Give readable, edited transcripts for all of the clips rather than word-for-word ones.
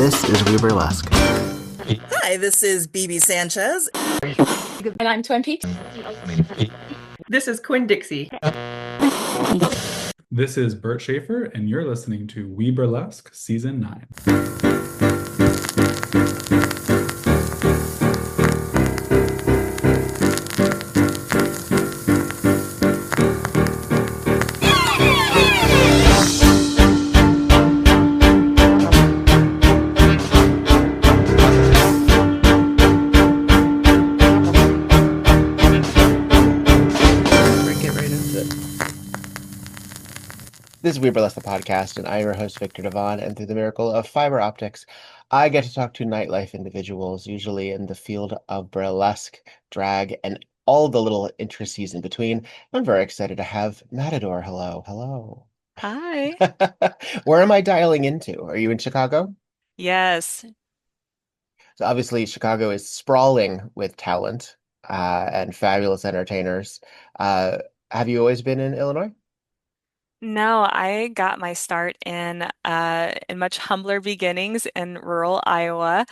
This is We Burlesque. Hi, this is BB Sanchez. And I'm 20. This is Quinn Dixie. This is Bert Schaefer, and you're listening to We Burlesque Season 9. Get right into it. This is We Burlesque, the podcast, and I am your host, Viktor Devonne. And through the miracle of fiber optics, I get to talk to nightlife individuals, usually in the field of burlesque, drag, and all the little intricacies in between. I'm very excited to have Matt Adore. Hello. Hello. Hi. Where am I dialing into? Are you in Chicago? Yes. So obviously, Chicago is sprawling with talent and fabulous entertainers. Uh, have you always been in Illinois? No, I got my start in much humbler beginnings in rural Iowa,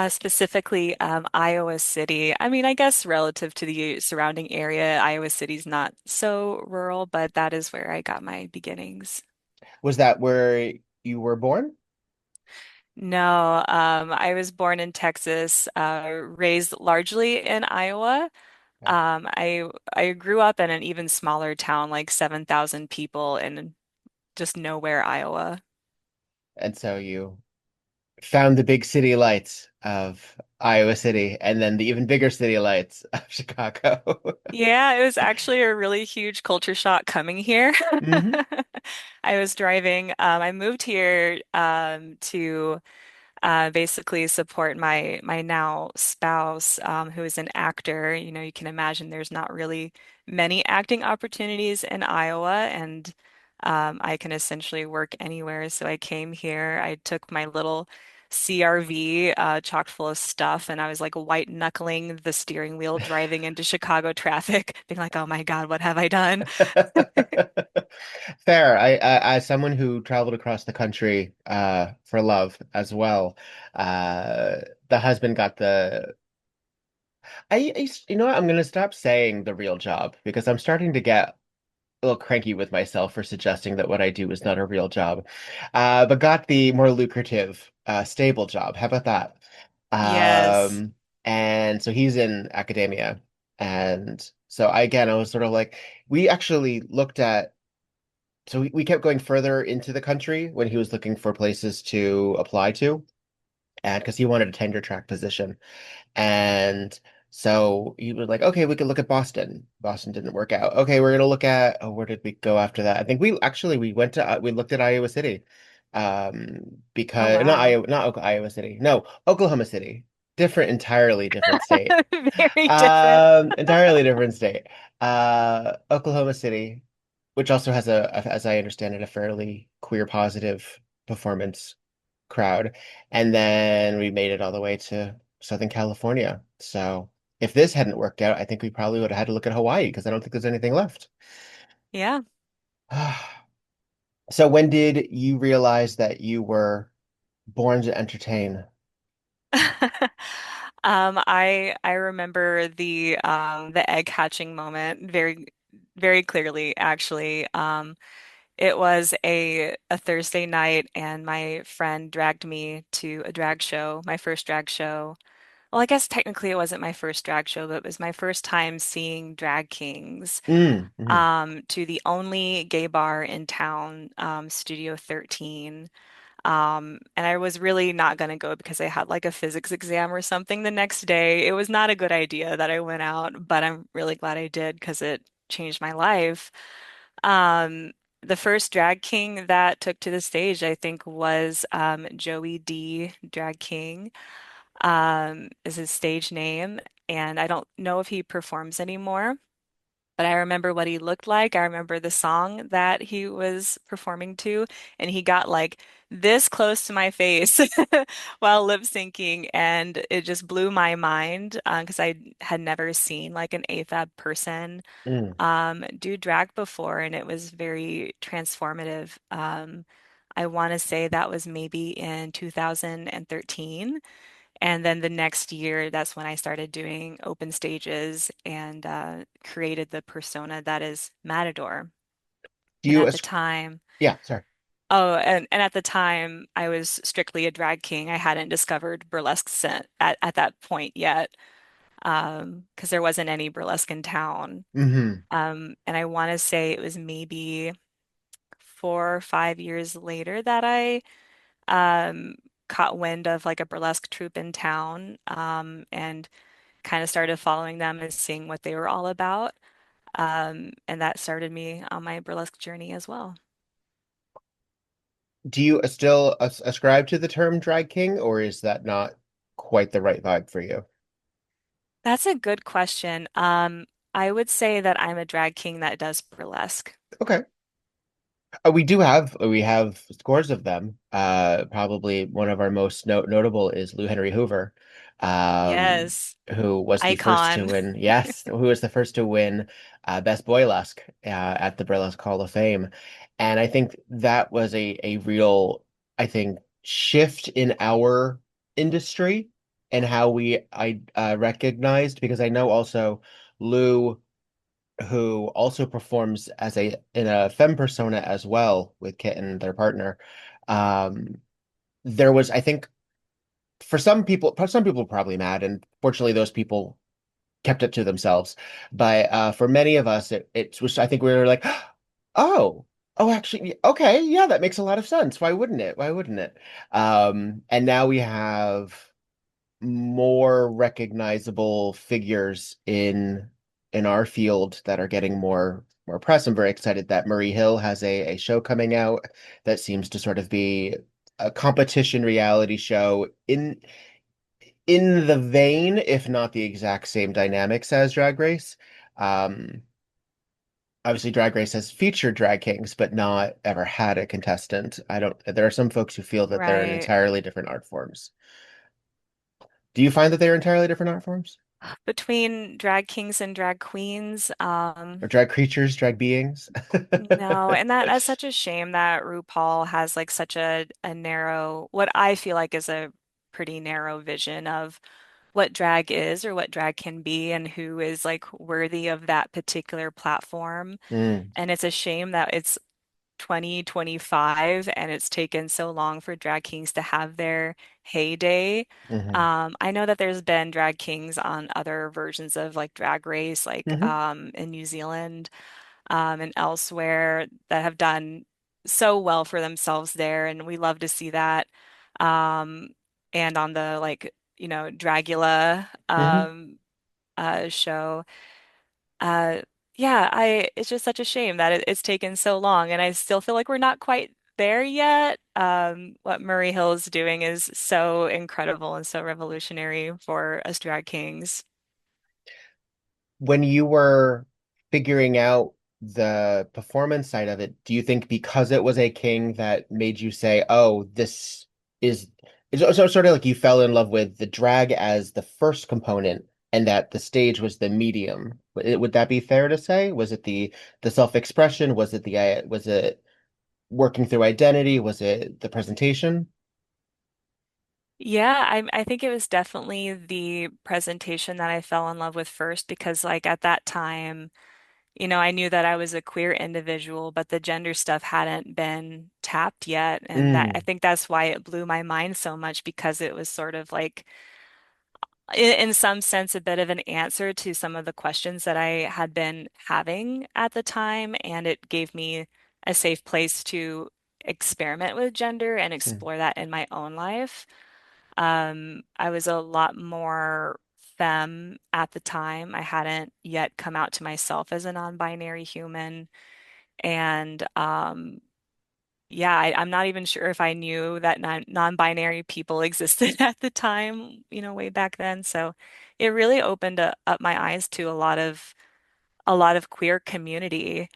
specifically Iowa City. I mean, I guess relative to the surrounding area, Iowa City's not so rural, but that is where I got my beginnings. Was that where you were born? No, I was born in Texas, raised largely in Iowa. Okay. I grew up in an even smaller town, like 7,000 people in just nowhere, Iowa. And so you found the big city lights of Iowa City and then the even bigger city lights of Chicago. Yeah, it was actually a really huge culture shock coming here. hmm I was driving, I moved here to basically support my now spouse, who is an actor. You know, you can imagine there's not really many acting opportunities in Iowa, and I can essentially work anywhere. So I came here. I took my little CRV chock full of stuff, and I was like white knuckling the steering wheel driving into Chicago traffic, being like, "Oh my God, what have I done?" Fair. As someone who traveled across the country for love as well, uh, the husband got the you know what? I'm gonna stop saying the real job because I'm starting to get a little cranky with myself for suggesting that what I do is not a real job. But got the more lucrative, stable job. How about that? Yes. And so he's in academia. And so I was sort of like, we actually looked at, so we kept going further into the country when he was looking for places to apply to. And because he wanted a tenure track position. And so he was like, okay, we could look at Boston. Boston didn't work out. Okay, we're gonna look at, oh, where did we go after that? I think we went to we looked at Iowa City. Oh Because wow. not Iowa City. No, Oklahoma City. Entirely different state. Very different. Entirely different state. Oklahoma City, which also has as I understand it, a fairly queer positive performance crowd. And then we made it all the way to Southern California. So if this hadn't worked out, I think we probably would have had to look at Hawaii because I don't think there's anything left. Yeah. So when did you realize that you were born to entertain? I remember the egg hatching moment very clearly actually. It was a Thursday night and my friend dragged me to a drag show, my first drag show. Well, I guess technically it wasn't my first drag show, but it was my first time seeing drag kings Mhm. to the only gay bar in town, Studio 13. And I was really not going to go because I had like a physics exam or something the next day. It was not a good idea that I went out, but I'm really glad I did because it changed my life. The first drag king that took to the stage, I think, was Joey D. Drag King, is his stage name. And I don't know if he performs anymore. But I remember what he looked like. I remember the song that he was performing to, and he got like this close to my face while lip syncing, and it just blew my mind because I had never seen like an AFAB person Mm. do drag before, and it was very transformative. I want to say that was maybe in 2013. And then the next year, that's when I started doing open stages and created the persona that is Matador. Do And you, at the time, yeah, sorry. oh, and at the time, I was strictly a drag king. I hadn't discovered burlesque at that point yet, because there wasn't any burlesque in town. Hmm. And I want to say it was maybe 4 or 5 years later that I um, caught wind of like a burlesque troupe in town, and kind of started following them and seeing what they were all about. And that started me on my burlesque journey as well. Do you still ascribe to the term drag king, or is that not quite the right vibe for you? That's a good question. I would say that I'm a drag king that does burlesque. Okay. We have scores of them. Probably one of our most notable is Lou Henry Hoover, Yes, who was the first to icon. win. Yes, who was the first to win Best Boylesque at the Burlesque Hall of Fame, and I think that was a real, I think, shift in our industry and how I recognized, because I know also Lou, who also performs as a in a femme persona as well with Kitten, their partner. Um, there was, I think, some people were probably mad, and fortunately, those people kept it to themselves. But for many of us, it was. I think we were like, oh, actually, okay, yeah, that makes a lot of sense. Why wouldn't it? Why wouldn't it? And now we have more recognizable figures in our field that are getting more press. I'm very excited that Marie Hill has a show coming out that seems to sort of be a competition reality show in the vein, if not the exact same dynamics as Drag Race. Um, Obviously, Drag Race has featured drag kings, but not ever had a contestant. I don't. There are some folks who feel that they're in Right. entirely different art forms. Do you find that they're entirely different art forms? Between drag kings and drag queens, Or drag creatures, drag beings? no, and that's such a shame that RuPaul has like such a narrow, what I feel like is a pretty narrow vision of what drag is or what drag can be and who is like worthy of that particular platform. Mm, And it's a shame that it's 2025 and it's taken so long for drag kings to have their heyday. hmm I know that there's been drag kings on other versions of like Drag Race, like hmm in New Zealand, and elsewhere that have done so well for themselves there, and we love to see that. Um, and on the like, Dragula hmm show. Uh, yeah, it's just such a shame that it's taken so long, and I still feel like we're not quite there yet. What Murray Hill is doing is so incredible and so revolutionary for us drag kings. When you were figuring out the performance side of it, do you think because it was a king that made you say, "Oh, this is," so sort of like you fell in love with the drag as the first component, and that the stage was the medium? Would that be fair to say? Was it the self-expression? Was it working through identity? Was it the presentation? Yeah, I think it was definitely the presentation that I fell in love with first because like at that time, I knew that I was a queer individual, but the gender stuff hadn't been tapped yet. And that I Mm, think that's why it blew my mind so much because it was sort of like, in some sense, a bit of an answer to some of the questions that I had been having at the time. And it gave me a safe place to experiment with gender and mm, explore that in my own life. I was a lot more femme at the time. I hadn't yet come out to myself as a non-binary human. And yeah, I'm not even sure if I knew that non-binary people existed at the time, way back then. So it really opened up my eyes to a lot of queer community.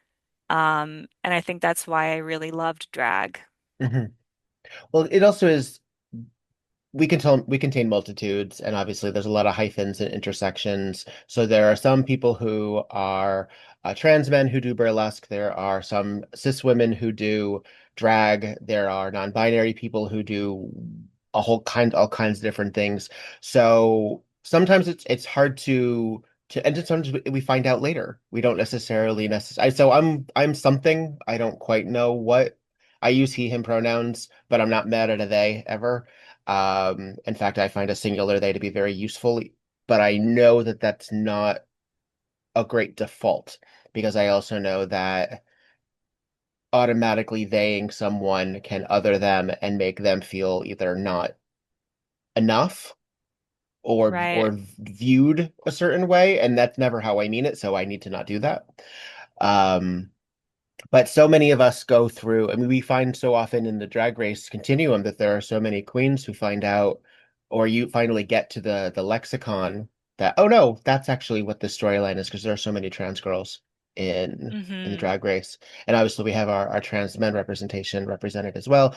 And I think that's why I really loved drag. mhm. Well, it also is. We contain multitudes, and obviously there's a lot of hyphens and intersections. So there are some people who are trans men who do burlesque. There are some cis women who do drag. There are non-binary people who do all kinds of different things. So sometimes it's hard and then sometimes we find out later. We don't necessarily. So I'm something. I don't quite know what. I use he, him pronouns, but I'm not mad at a they ever. In fact, I find a singular they to be very useful, but I know that that's not a great default because I also know that automatically theying someone can other them and make them feel either not enough Right. or viewed a certain way, and that's never how I mean it, so I need to not do that. Um, But so many of us go through, I mean, we find so often in the drag race continuum that there are so many queens who find out, or you finally get to the lexicon that, oh no, that's actually what the storyline is, because there are so many trans girls in the Hmm. drag race. And obviously we have our trans men representation represented as well.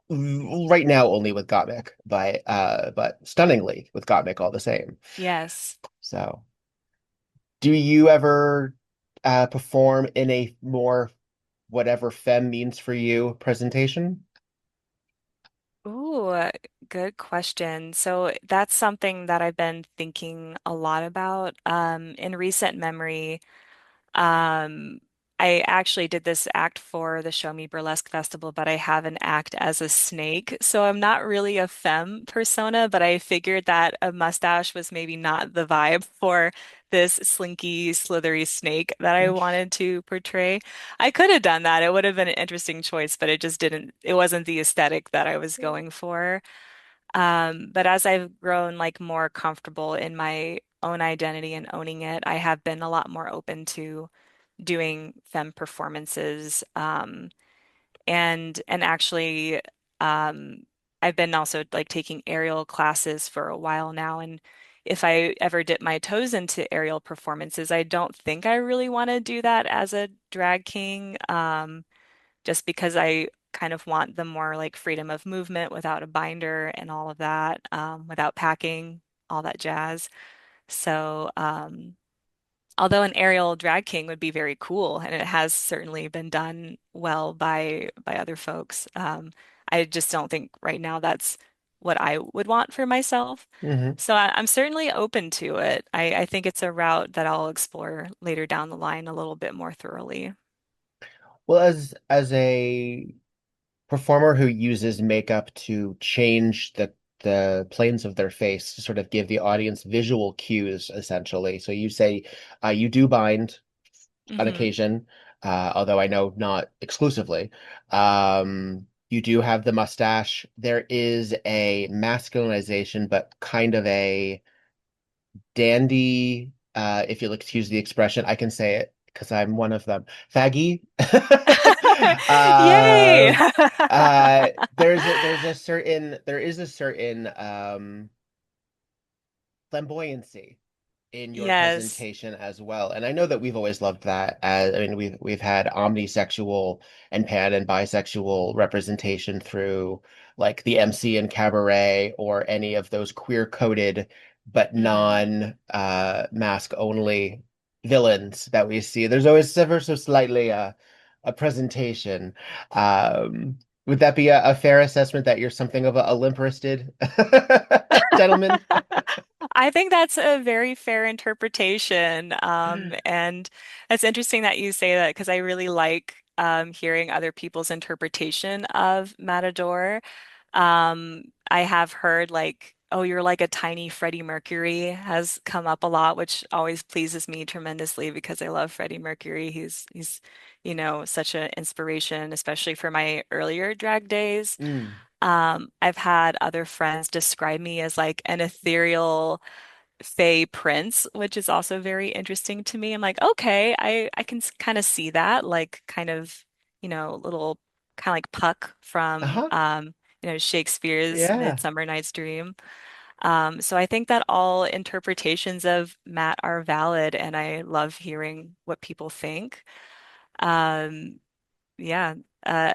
Right now only with Gottmik, but stunningly with Gottmik all the same. Yes. So do you ever perform in a more whatever femme means for you presentation? Ooh, good question. So that's something that I've been thinking a lot about. In recent memory, Um, I actually did this act for the Show Me Burlesque Festival, but I have an act as a snake. So I'm not really a femme persona, but I figured that a mustache was maybe not the vibe for this slinky, slithery snake that I wanted to portray. I could have done that. It would have been an interesting choice, but it wasn't the aesthetic that I was going for. But as I've grown like more comfortable in my own identity and owning it, I have been a lot more open to doing femme performances. And actually, um, I've been also like taking aerial classes for a while now. And if I ever dip my toes into aerial performances, I don't think I really want to do that as a drag king, just because I kind of want the more like freedom of movement without a binder and all of that, without packing, all that jazz. So, although an aerial drag king would be very cool, and it has certainly been done well by other folks, I just don't think right now that's what I would want for myself. Hmm. So I'm certainly open to it. I think it's a route that I'll explore later down the line a little bit more thoroughly. Well, as a performer who uses makeup to change the planes of their face to sort of give the audience visual cues, essentially. So you say you do bind on Hmm. occasion, although I know not exclusively. You do have the mustache. There is a masculinization, but kind of a dandy, if you'll excuse the expression, I can say it because I'm one of them. Faggy. Yay! Um, there is a certain flamboyancy in your Yes. presentation as well. And I know that we've always loved that. As I mean, we've had omnisexual and pan and bisexual representation through like the MC and cabaret or any of those queer coded but Hmm. non mask only villains that we see. There's always ever so slightly a presentation. Would that be a fair assessment that you're something of a limp-wristed gentleman? I think that's a very fair interpretation. And it's interesting that you say that because I really like hearing other people's interpretation of Matador. I have heard like, oh, you're like a tiny Freddie Mercury has come up a lot, which always pleases me tremendously because I love Freddie Mercury. He's such an inspiration, especially for my earlier drag days. Mm. I've had other friends describe me as like an ethereal Fey prince, which is also very interesting to me. I'm like, okay, I can kind of see that, like kind of, little kind of like Puck from Uh-huh. Shakespeare's Yeah. Midsummer Night's Dream. So I think that all interpretations of Matt are valid, and I love hearing what people think. Um, yeah.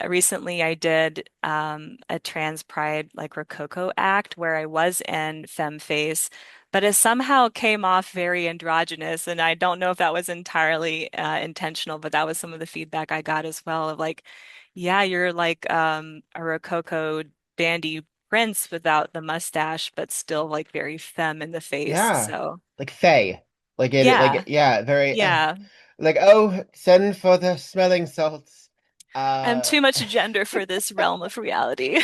Recently I did a trans pride like Rococo act where I was in femme face, but it somehow came off very androgynous. And I don't know if that was entirely intentional, but that was some of the feedback I got as well of like, Yeah, you're like a Rococo dandy prince without the mustache, but still like very femme in the face. Yeah, So like Faye, like yeah, yeah, very yeah. like oh, send for the smelling salts. I'm Uh, too much gender for this realm of reality.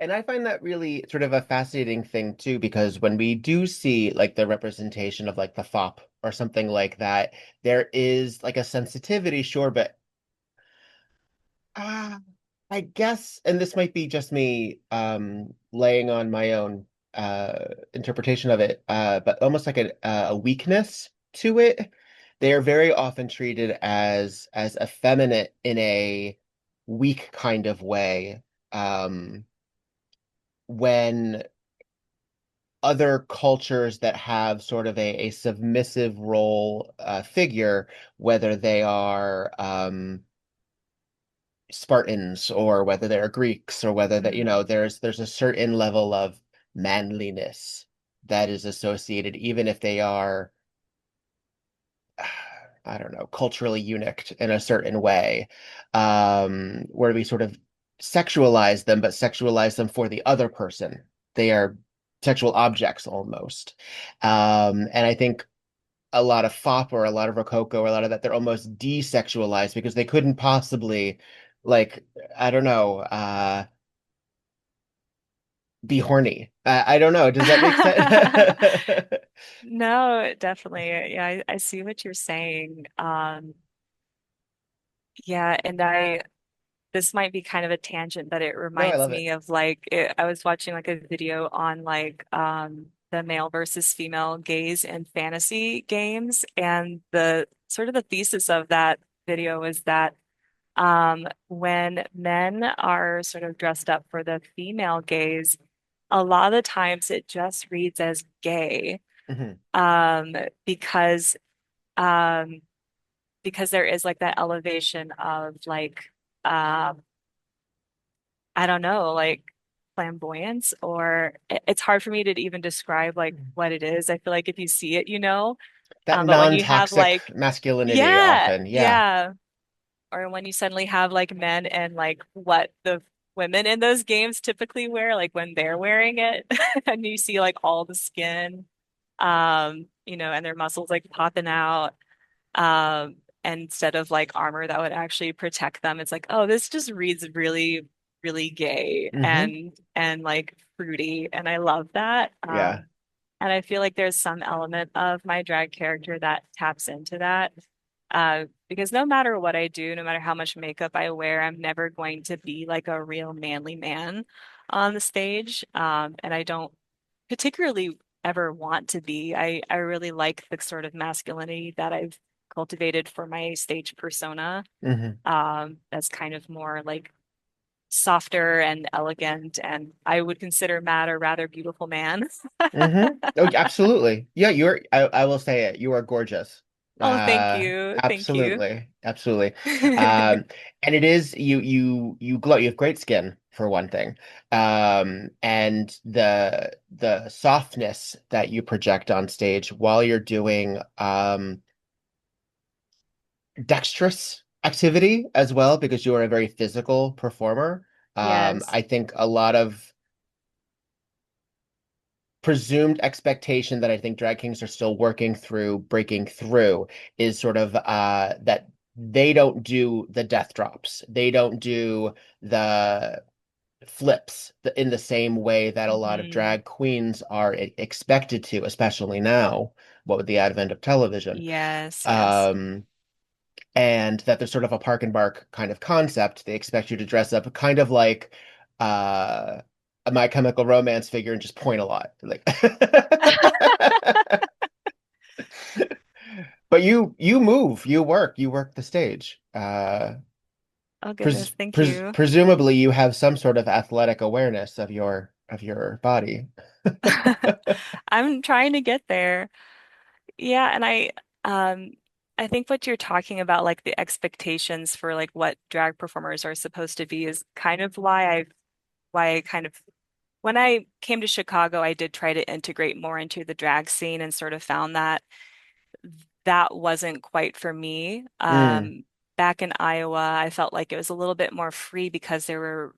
and I find that really sort of a fascinating thing too, because when we do see like the representation of like the fop or something like that, there is like a sensitivity, sure, but Ah, I guess, and this might be just me laying on my own interpretation of it, but almost like a weakness to it. They are very often treated as effeminate in a weak kind of way, when other cultures that have sort of a submissive role figure, whether they are Spartans or whether they're Greeks or whether that, Mhm. there's a certain level of manliness that is associated, even if they are, I don't know, culturally eunuched in a certain way, where we sort of sexualize them, but sexualize them for the other person. They are sexual objects almost. And I think a lot of fop or a lot of rococo or a lot of that, they're almost desexualized because they couldn't possibly, like, I don't know, be horny. I don't know. Does that make sense? No, definitely. Yeah, I see what you're saying. Yeah, and I this might be kind of a tangent, but it No, I reminds love it. me of like I was watching like a video on like the male versus female gaze in fantasy games, and the sort of the thesis of that video is that when men are sort of dressed up for the female gaze, a lot of the times it just reads as gay, Hmm. um, because um, because there is like that elevation of like um I don't know, like flamboyance, or it's hard for me to even describe like what it is. I feel like if you see it, you know. That But when you have non-toxic like, masculinity yeah, often. Yeah. yeah, or when you suddenly have like men and like what the women in those games typically wear, like when they're wearing it, and you see like all the skin, and their muscles like popping out. And instead of like armor that would actually protect them, it's like, oh, this just reads really, really gay Hmm. and like fruity, and I love that. Yeah. And I feel like there's some element of my drag character that taps into that. Because no matter what I do, no matter how much makeup I wear, I'm never going to be like a real manly man on the stage. And I don't particularly ever want to be. I really like the sort of masculinity that I've cultivated for my stage persona. Hmm. That's kind of more like softer and elegant, and I would consider Matt a rather beautiful man. Hmm. Oh, absolutely. Yeah, I will say it. You are gorgeous. Oh, thank you. Thank you. Absolutely. Absolutely. Um, and it is you glow. You have great skin for one thing. And the softness that you project on stage while you're doing dexterous activity as well, because you are a very physical performer. Yes. I think a lot of presumed expectation that I think drag kings are still working through, breaking through, is sort of that they don't do the death drops. They don't do the flips in the same way that a lot of Hmm. drag queens are expected to, especially now, what with the advent of television. Yes, yes. Um, and that there's sort of a park and bark kind of concept. They expect you to dress up kind of like uh a My Chemical Romance figure and just point a lot. Like but you move, you work the stage. Oh goodness, thank you. Presumably you have some sort of athletic awareness of your body. I'm trying to get there. Yeah, and um I think what you're talking about, like the expectations for like what drag performers are supposed to be, is kind of why I kind of when I came to Chicago, I did try to integrate more into the drag scene and sort of found that that wasn't quite for me. Mm, back in Iowa, I felt like it was a little bit more free because there were,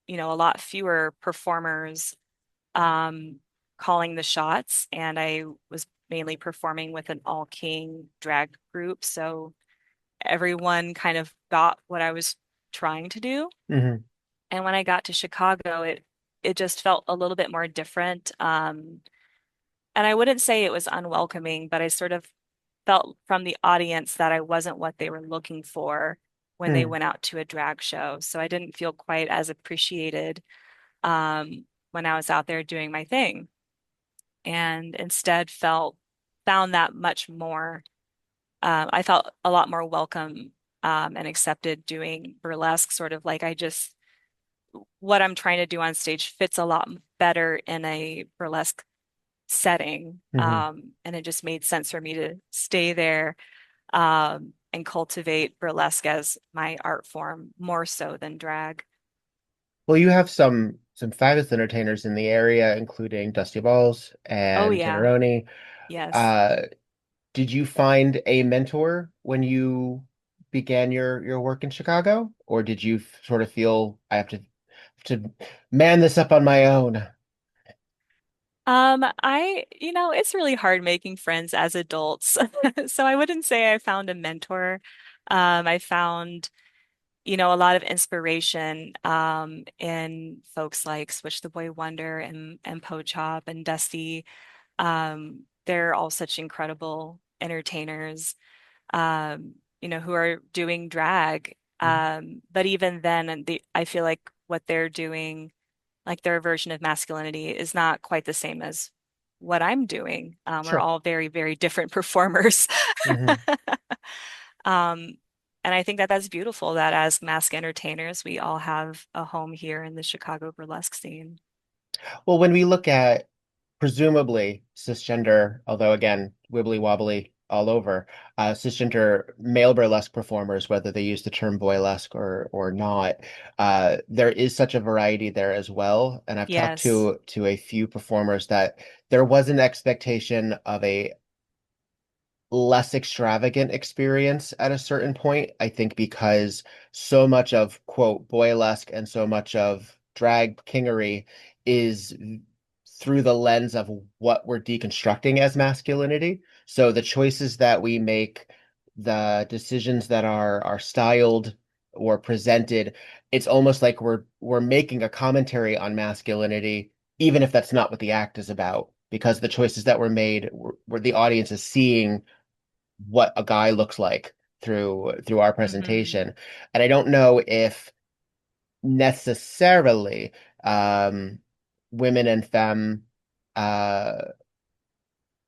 a lot fewer performers um, calling the shots, and I was mainly performing with an all king drag group. So everyone kind of got what I was trying to do. Hmm. And when I got to Chicago, it just felt a little bit more different. And I wouldn't say it was unwelcoming, but I sort of felt from the audience that I wasn't what they were looking for when they Hmm. went out to a drag show. So I didn't feel quite as appreciated when I was out there doing my thing, and instead felt found that much more. I felt a lot more welcome and accepted doing burlesque, sort of like I just what I'm trying to do on stage fits a lot better in a burlesque setting. Hmm. And it just made sense for me to stay there and cultivate burlesque as my art form more so than drag. Well, you have some fabulous entertainers in the area, including Dusty Balls Oh and yeah, Tanneroni. yes. Uh, did you find a mentor when you began your work in Chicago, or did you sort of feel I have to man this up on my own? It's really hard making friends as adults. So I wouldn't say I found a mentor. I found, a lot of inspiration in folks like Switch the Boy Wonder and Po Chop and Dusty. They're all such incredible entertainers, who are doing drag. Mhm. But even then, I feel like what they're doing, like their version of masculinity, is not quite the same as what I'm doing. We're Sure. all very, very different performers. Hmm. Um, and I think that that's beautiful that as mask entertainers, we all have a home here in the Chicago burlesque scene. Well, when we look at presumably cisgender, although again, wibbly wobbly all over, cisgender male burlesque performers, whether they use the term boylesque or not, there is such a variety there as well. And I've talked Yes. to a few performers that there was an expectation of a less extravagant experience at a certain point. I think because so much of quote boylesque and so much of drag kingery is through the lens of what we're deconstructing as masculinity. So the choices that we make, the decisions that are styled or presented, it's almost like we're making a commentary on masculinity, even if that's not what the act is about, because the choices that were made where the audience is seeing what a guy looks like through our Hmm. presentation. And I don't know if necessarily um, women and femme uh,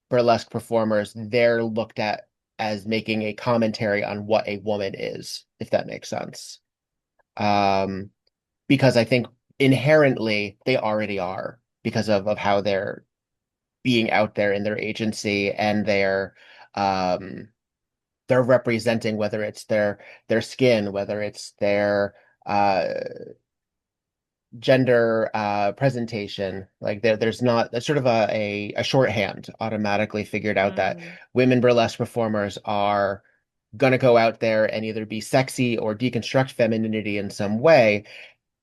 burlesque performers, they're looked at as making a commentary on what a woman is, if that makes sense. Um, because I think inherently they already are because of how they're being out there in their agency and um they're representing, whether it's their skin, whether it's their uh gender presentation. Like there's not there's sort of a shorthand automatically figured out that Mm. women burlesque performers are gonna go out there and either be sexy or deconstruct femininity in some way,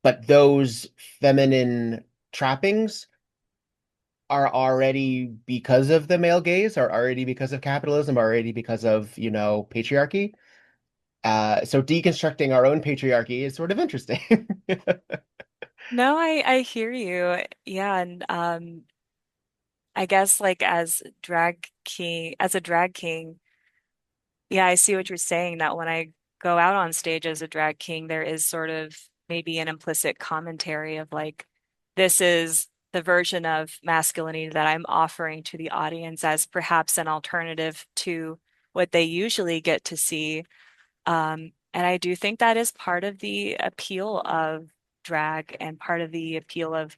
but those feminine trappings are already because of the male gaze, are already because of capitalism, already because of, patriarchy. So deconstructing our own patriarchy is sort of interesting. No, I hear you. Yeah, and I guess like as a drag king, yeah, I see what you're saying, that when I go out on stage as a drag king, there is sort of maybe an implicit commentary of like, this is the version of masculinity that I'm offering to the audience as perhaps an alternative to what they usually get to see. And I do think that is part of the appeal of drag and part of the appeal of,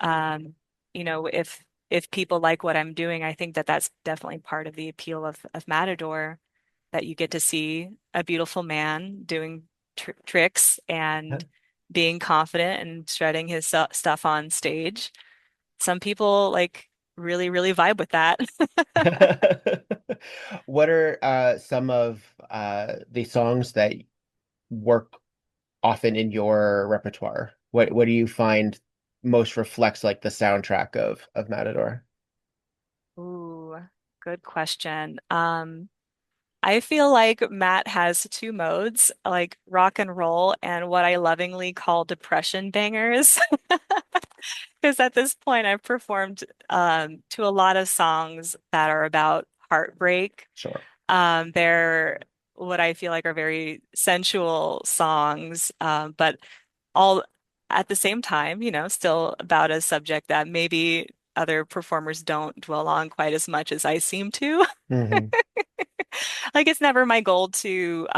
um, if people like what I'm doing, I think that that's definitely part of the appeal of Matador, that you get to see a beautiful man doing tricks and being confident and shredding his stuff on stage. Some people like really, really vibe with that. What are some of the songs that work often in your repertoire? What do you find most reflects like the soundtrack of Matador? Ooh, good question. I feel like Matt has two modes, like rock and roll and what I lovingly call depression bangers. Because at this point, I've performed to a lot of songs that are about heartbreak. Sure. They're what I feel like are very sensual songs, but all at the same time, still about a subject that maybe other performers don't dwell on quite as much as I seem to. Hmm. Like it's never my goal to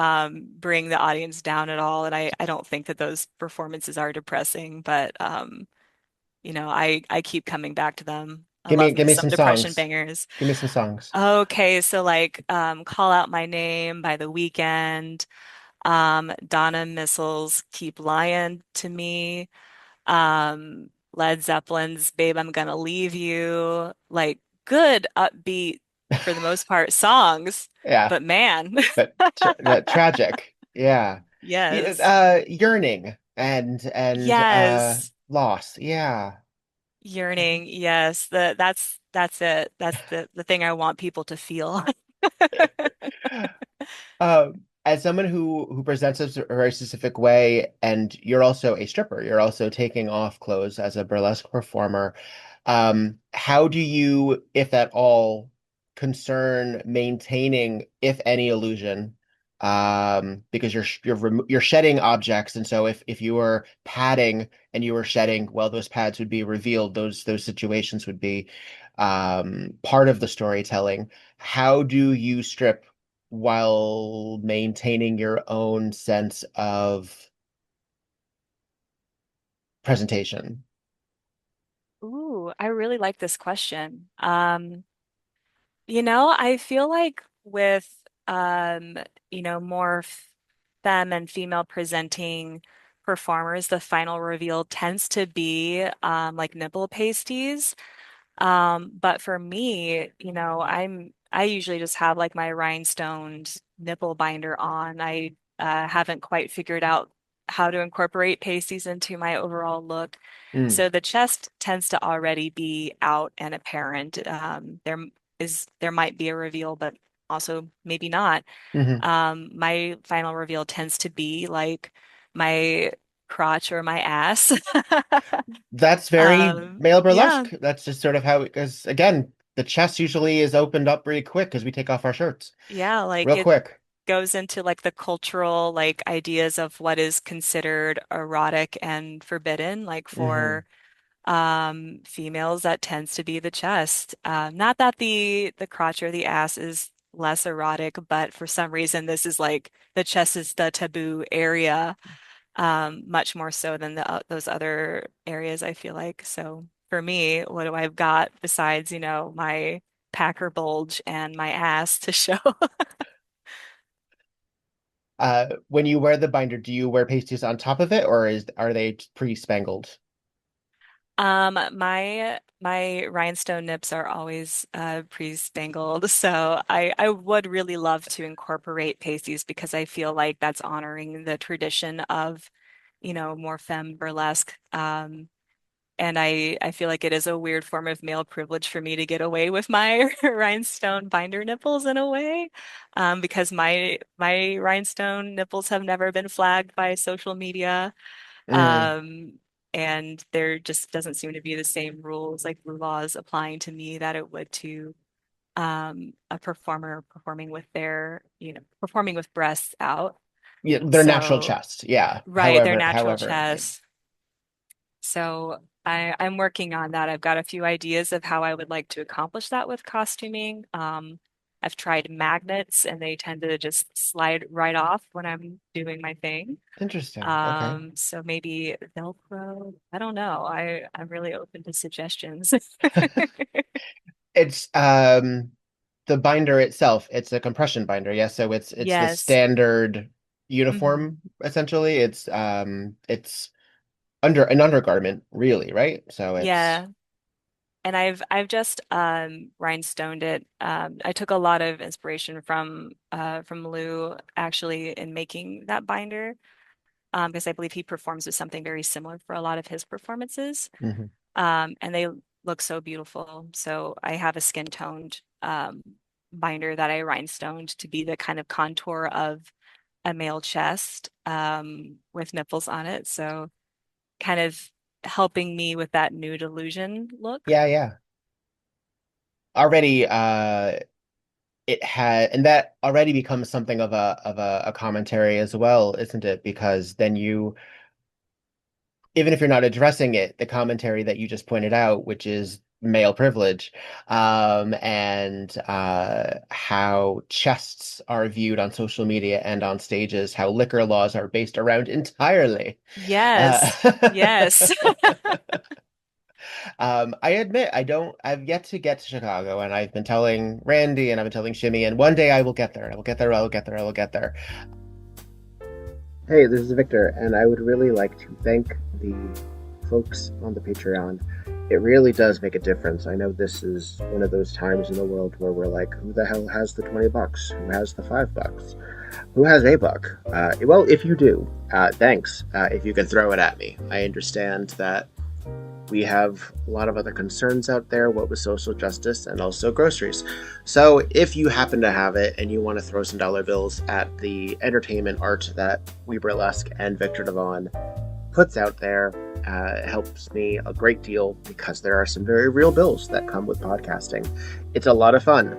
bring the audience down at all, and I don't think that those performances are depressing, but I keep coming back to them. I love Give me me some some depression songs. bangers. Give me some songs. Okay, so like Call Out My Name by The Weeknd, Donna Missiles' Keep Lying to Me, Led Zeppelin's Babe, I'm Gonna Leave You, like good upbeat for the most part songs, Yeah, but man, but tragic. Yeah. Yeah, yes, yearning and yes, loss. Yeah. yearning, yes, that's it. That's the thing I want people to feel. As someone who presents a very specific way, and you're also a stripper, you're also taking off clothes as a burlesque performer. How do you, if at all, concern maintaining, if any, illusion? Because you're shedding objects, and so if you were padding and you were shedding, well, those pads would be revealed. Those situations would be part of the storytelling. How do you strip while maintaining your own sense of presentation? Ooh, I really like this question. I feel like with more femme and female presenting performers, the final reveal tends to be like nipple pasties. But for me, I usually just have like my rhinestoned nipple binder on. I haven't quite figured out how to incorporate pasties into my overall look. Mm. So the chest tends to already be out and apparent. There might be a reveal, but also maybe not. Hmm. My final reveal tends to be like my crotch or my ass. That's very male Yeah, burlesque. That's just sort of how, because again, the chest usually is opened up really quick because we take off our shirts yeah, like real it quick. goes into like the cultural like ideas of what is considered erotic and forbidden. Like Hmm. for females, that tends to be the chest. Not that the crotch or the ass is less erotic, but for some reason this is like the chest is the taboo area, much more so than those other areas, I feel like. So for me, what do I've got besides, my packer bulge and my ass to show? When you wear the binder, do you wear pasties on top of it, or are they pre-spangled? My rhinestone nips are always pre-spangled, so I would really love to incorporate pasties because I feel like that's honoring the tradition of, more femme burlesque. And I feel like it is a weird form of male privilege for me to get away with my rhinestone binder nipples in a way, because my rhinestone nipples have never been flagged by social media. Mm. Um, and there just doesn't seem to be the same rules, like laws applying to me that it would to a performer performing with performing with breasts out. Yeah, their natural So, chest. Yeah. right, their natural However, yeah. chest. So I'm working on that. I've got a few ideas of how I would like to accomplish that with costuming. I've tried magnets and they tend to just slide right off when I'm doing my thing. Interesting. Okay. So maybe Velcro. I don't know. I'm really open to suggestions. It's the binder itself, it's a compression binder, yes. So it's the Yes. standard Hmm. uniform essentially. It's under an undergarment, really, right? So it's Yeah. and I've just rhinestoned it. I took a lot of inspiration from Lou actually in making that binder, because I believe he performs with something very similar for a lot of his performances. Hmm. And they look so beautiful. So I have a skin toned binder that I rhinestoned to be the kind of contour of a male chest with nipples on it. So kind of helping me with that nude illusion look. Yeah, yeah. Already, it had, and that already becomes something of a commentary as well, isn't it? Because then you, even if you're not addressing it, the commentary that you just pointed out, which is male privilege, and how chests are viewed on social media and on stages, how liquor laws are based around entirely. Uh, Yes. Yes. I admit I've yet to get to Chicago, and I've been telling Randy and I've been telling Shimmy, and one day I will get there. I will get there. I will get there. I will get there. Hey, this is Victor, and I would really like to thank the folks on the Patreon. It really does make a difference. I know this is one of those times in the world where we're like, who the hell has the $20? Who has the $5? Who has a buck? Well, if you do, thanks. If you can throw it at me. I understand that we have a lot of other concerns out there, what with social justice and also groceries. So if you happen to have it and you want to throw some dollar bills at the entertainment art that We Burlesque and Victor Devonne puts out there, it helps me a great deal because there are some very real bills that come with podcasting. It's a lot of fun.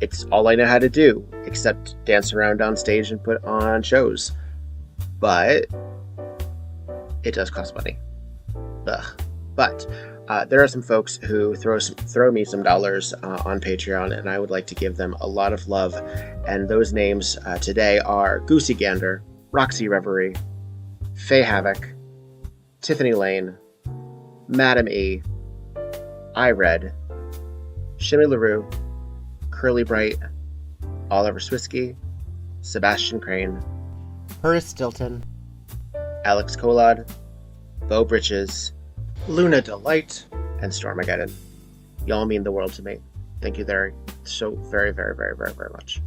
It's all I know how to do, except dance around on stage and put on shows. But it does cost money. Ugh. But there are some folks who throw me some dollars on Patreon, and I would like to give them a lot of love. And those names today are Goosey Gander, Roxy Reverie, Faye Havoc, Tiffany Lane, Madam E, iRed, Shimmy LaRue, Curly Bright, Oliver Swisky, Sebastian Crane, Horace Stilton, Alex Colad, Bo Britches, Luna Delight, and Stormageddon. Y'all mean the world to me. Thank you so very, very, very, very, very much.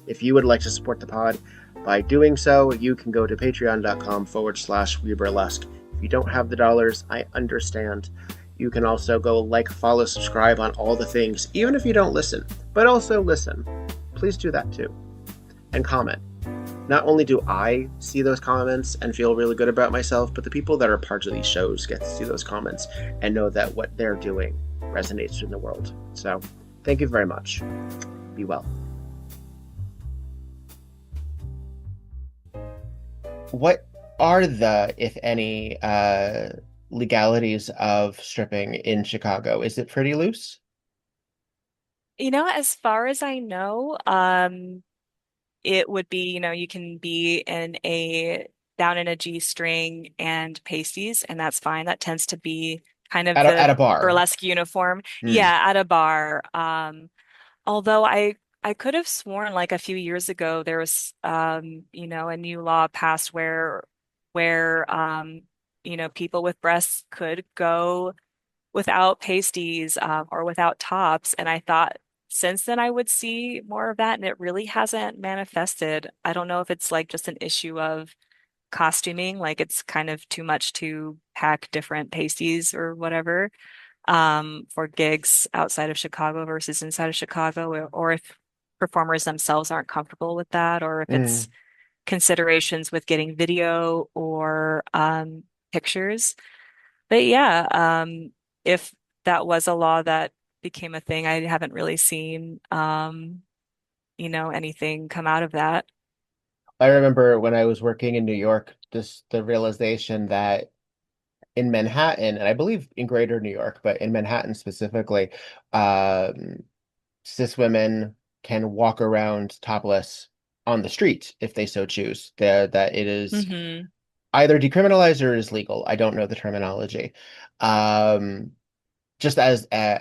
If you would like to support the pod, by doing so, you can go to patreon.com/weburlesque. If you don't have the dollars, I understand. You can also go like, follow, subscribe on all the things, even if you don't listen, but also listen. Please do that too. And comment. Not only do I see those comments and feel really good about myself, but the people that are parts of these shows get to see those comments and know that what they're doing resonates in the world. So, thank you very much. Be well. What are the, if any, legalities of stripping in Chicago? Is it pretty loose? As far as I know, it would be, you can be in a down in a G-string and pasties, and that's fine. That tends to be kind of At the a bar? burlesque uniform. Hmm. Yeah, at a bar. Although I could have sworn like a few years ago there was a new law passed where people with breasts could go without pasties or without tops. And I thought since then I would see more of that, and it really hasn't manifested. I don't know if it's like just an issue of costuming, like it's kind of too much to pack different pasties or whatever for gigs outside of Chicago versus inside of Chicago, or if performers themselves aren't comfortable with that, or if it's Mm. considerations with getting video or pictures. But yeah, if that was a law that became a thing, I haven't really seen anything come out of that. I remember when I was working in New York, the realization that in Manhattan, and I believe in greater New York, but in Manhattan specifically, um, cis women can walk around topless on the street if they so choose. That it is Hmm. either decriminalized or is legal. I don't know the terminology. Um, just as a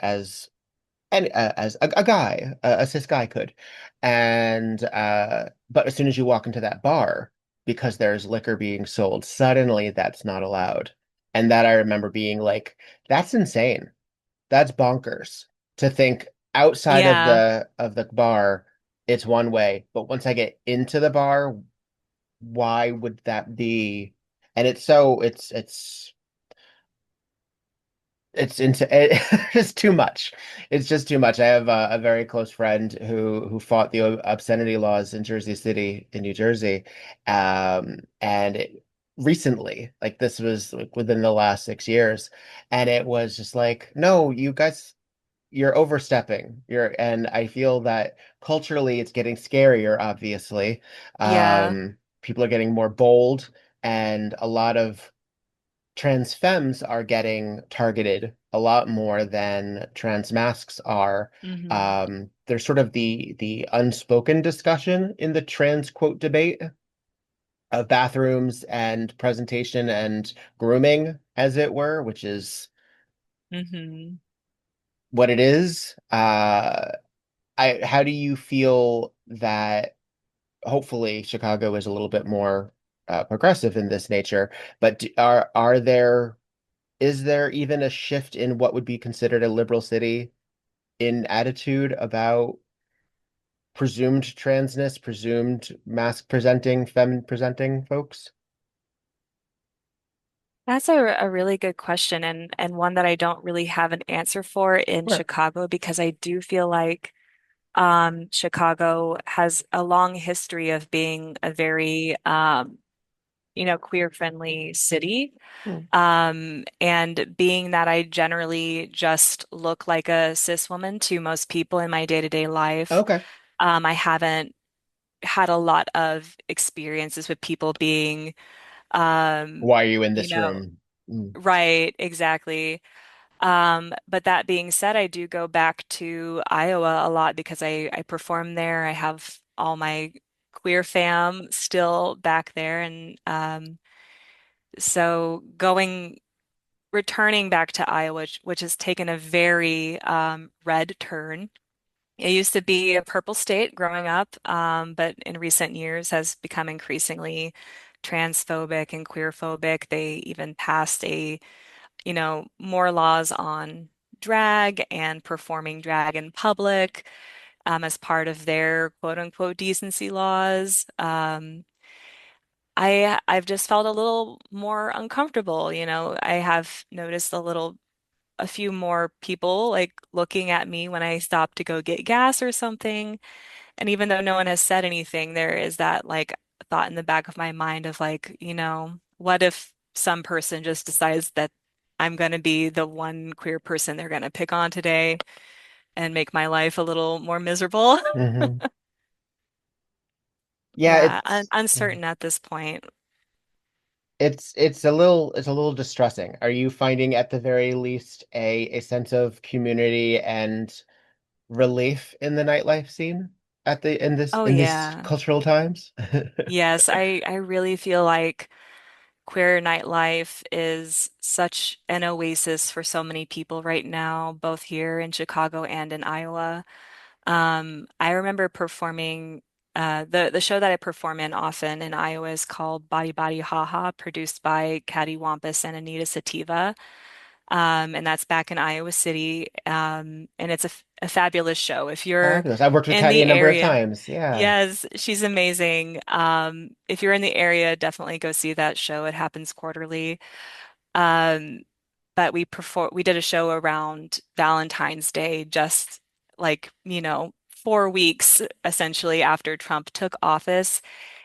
guy, a cis guy could. And but as soon as you walk into that bar, because there's liquor being sold, suddenly that's not allowed. And that I remember being like, that's insane. That's bonkers to think outside Yeah. of the bar, it's one way, but once I get into the bar, why would that be? And it's so it's into it's too much. It's just too much. I have a very close friend who fought the obscenity laws in Jersey City in New Jersey, and recently, like this was like within the last 6 years, and it was just like, no, you guys, you're overstepping. And I feel that culturally, it's getting scarier. Obviously, Yeah. people are getting more bold, and a lot of trans femmes are getting targeted a lot more than trans masks are. Hmm. There's sort of the unspoken discussion in the trans quote debate of bathrooms and presentation and grooming, as it were, which is Hmm. what it is. How do you feel that hopefully Chicago is a little bit more progressive in this nature, but are there is there even a shift in what would be considered a liberal city in attitude about presumed transness, presumed mask presenting, femme presenting folks? That's a really good question, and one that I don't really have an answer for in Sure. Chicago because I do feel like Chicago has a long history of being a very queer friendly city. Hmm. And being that I generally just look like a cis woman to most people in my day-to-day life, Okay. I haven't had a lot of experiences with people being, um, Why are you in you this know, room? Hmm. right, exactly. But that being said, I do go back to Iowa a lot because I perform there. I have all my queer fam still back there, and so returning back to Iowa, which has taken a very red turn. It used to be a purple state growing up, but in recent years has become increasingly transphobic and queerphobic. They even passed more laws on drag and performing drag in public, as part of their quote unquote decency laws. I've just felt a little more uncomfortable. I have noticed a few more people like looking at me when I stop to go get gas or something. And even though no one has said anything, there is that like thought in the back of my mind of like, what if some person just decides that I'm going to be the one queer person they're going to pick on today and make my life a little more miserable? Hmm. Yeah, Yeah, uncertain at this point. it's a little distressing. Are you finding at the very least a sense of community and relief in the nightlife scene at the Oh in this yeah. cultural times? Yes, I really feel like queer nightlife is such an oasis for so many people right now, both here in Chicago and in Iowa. I remember performing the show that I perform in often in Iowa is called Body Body Haha, produced by Caddy Wampus and Anita Sativa. And that's back in Iowa City. And it's a fabulous show. If you're Fabulous. I've worked with in Caddy the a number of area, times. Yeah. yes, she's amazing. If you're in the area, definitely go see that show. It happens quarterly. Um, but we did a show around Valentine's Day, just like, 4 weeks essentially after Trump took office.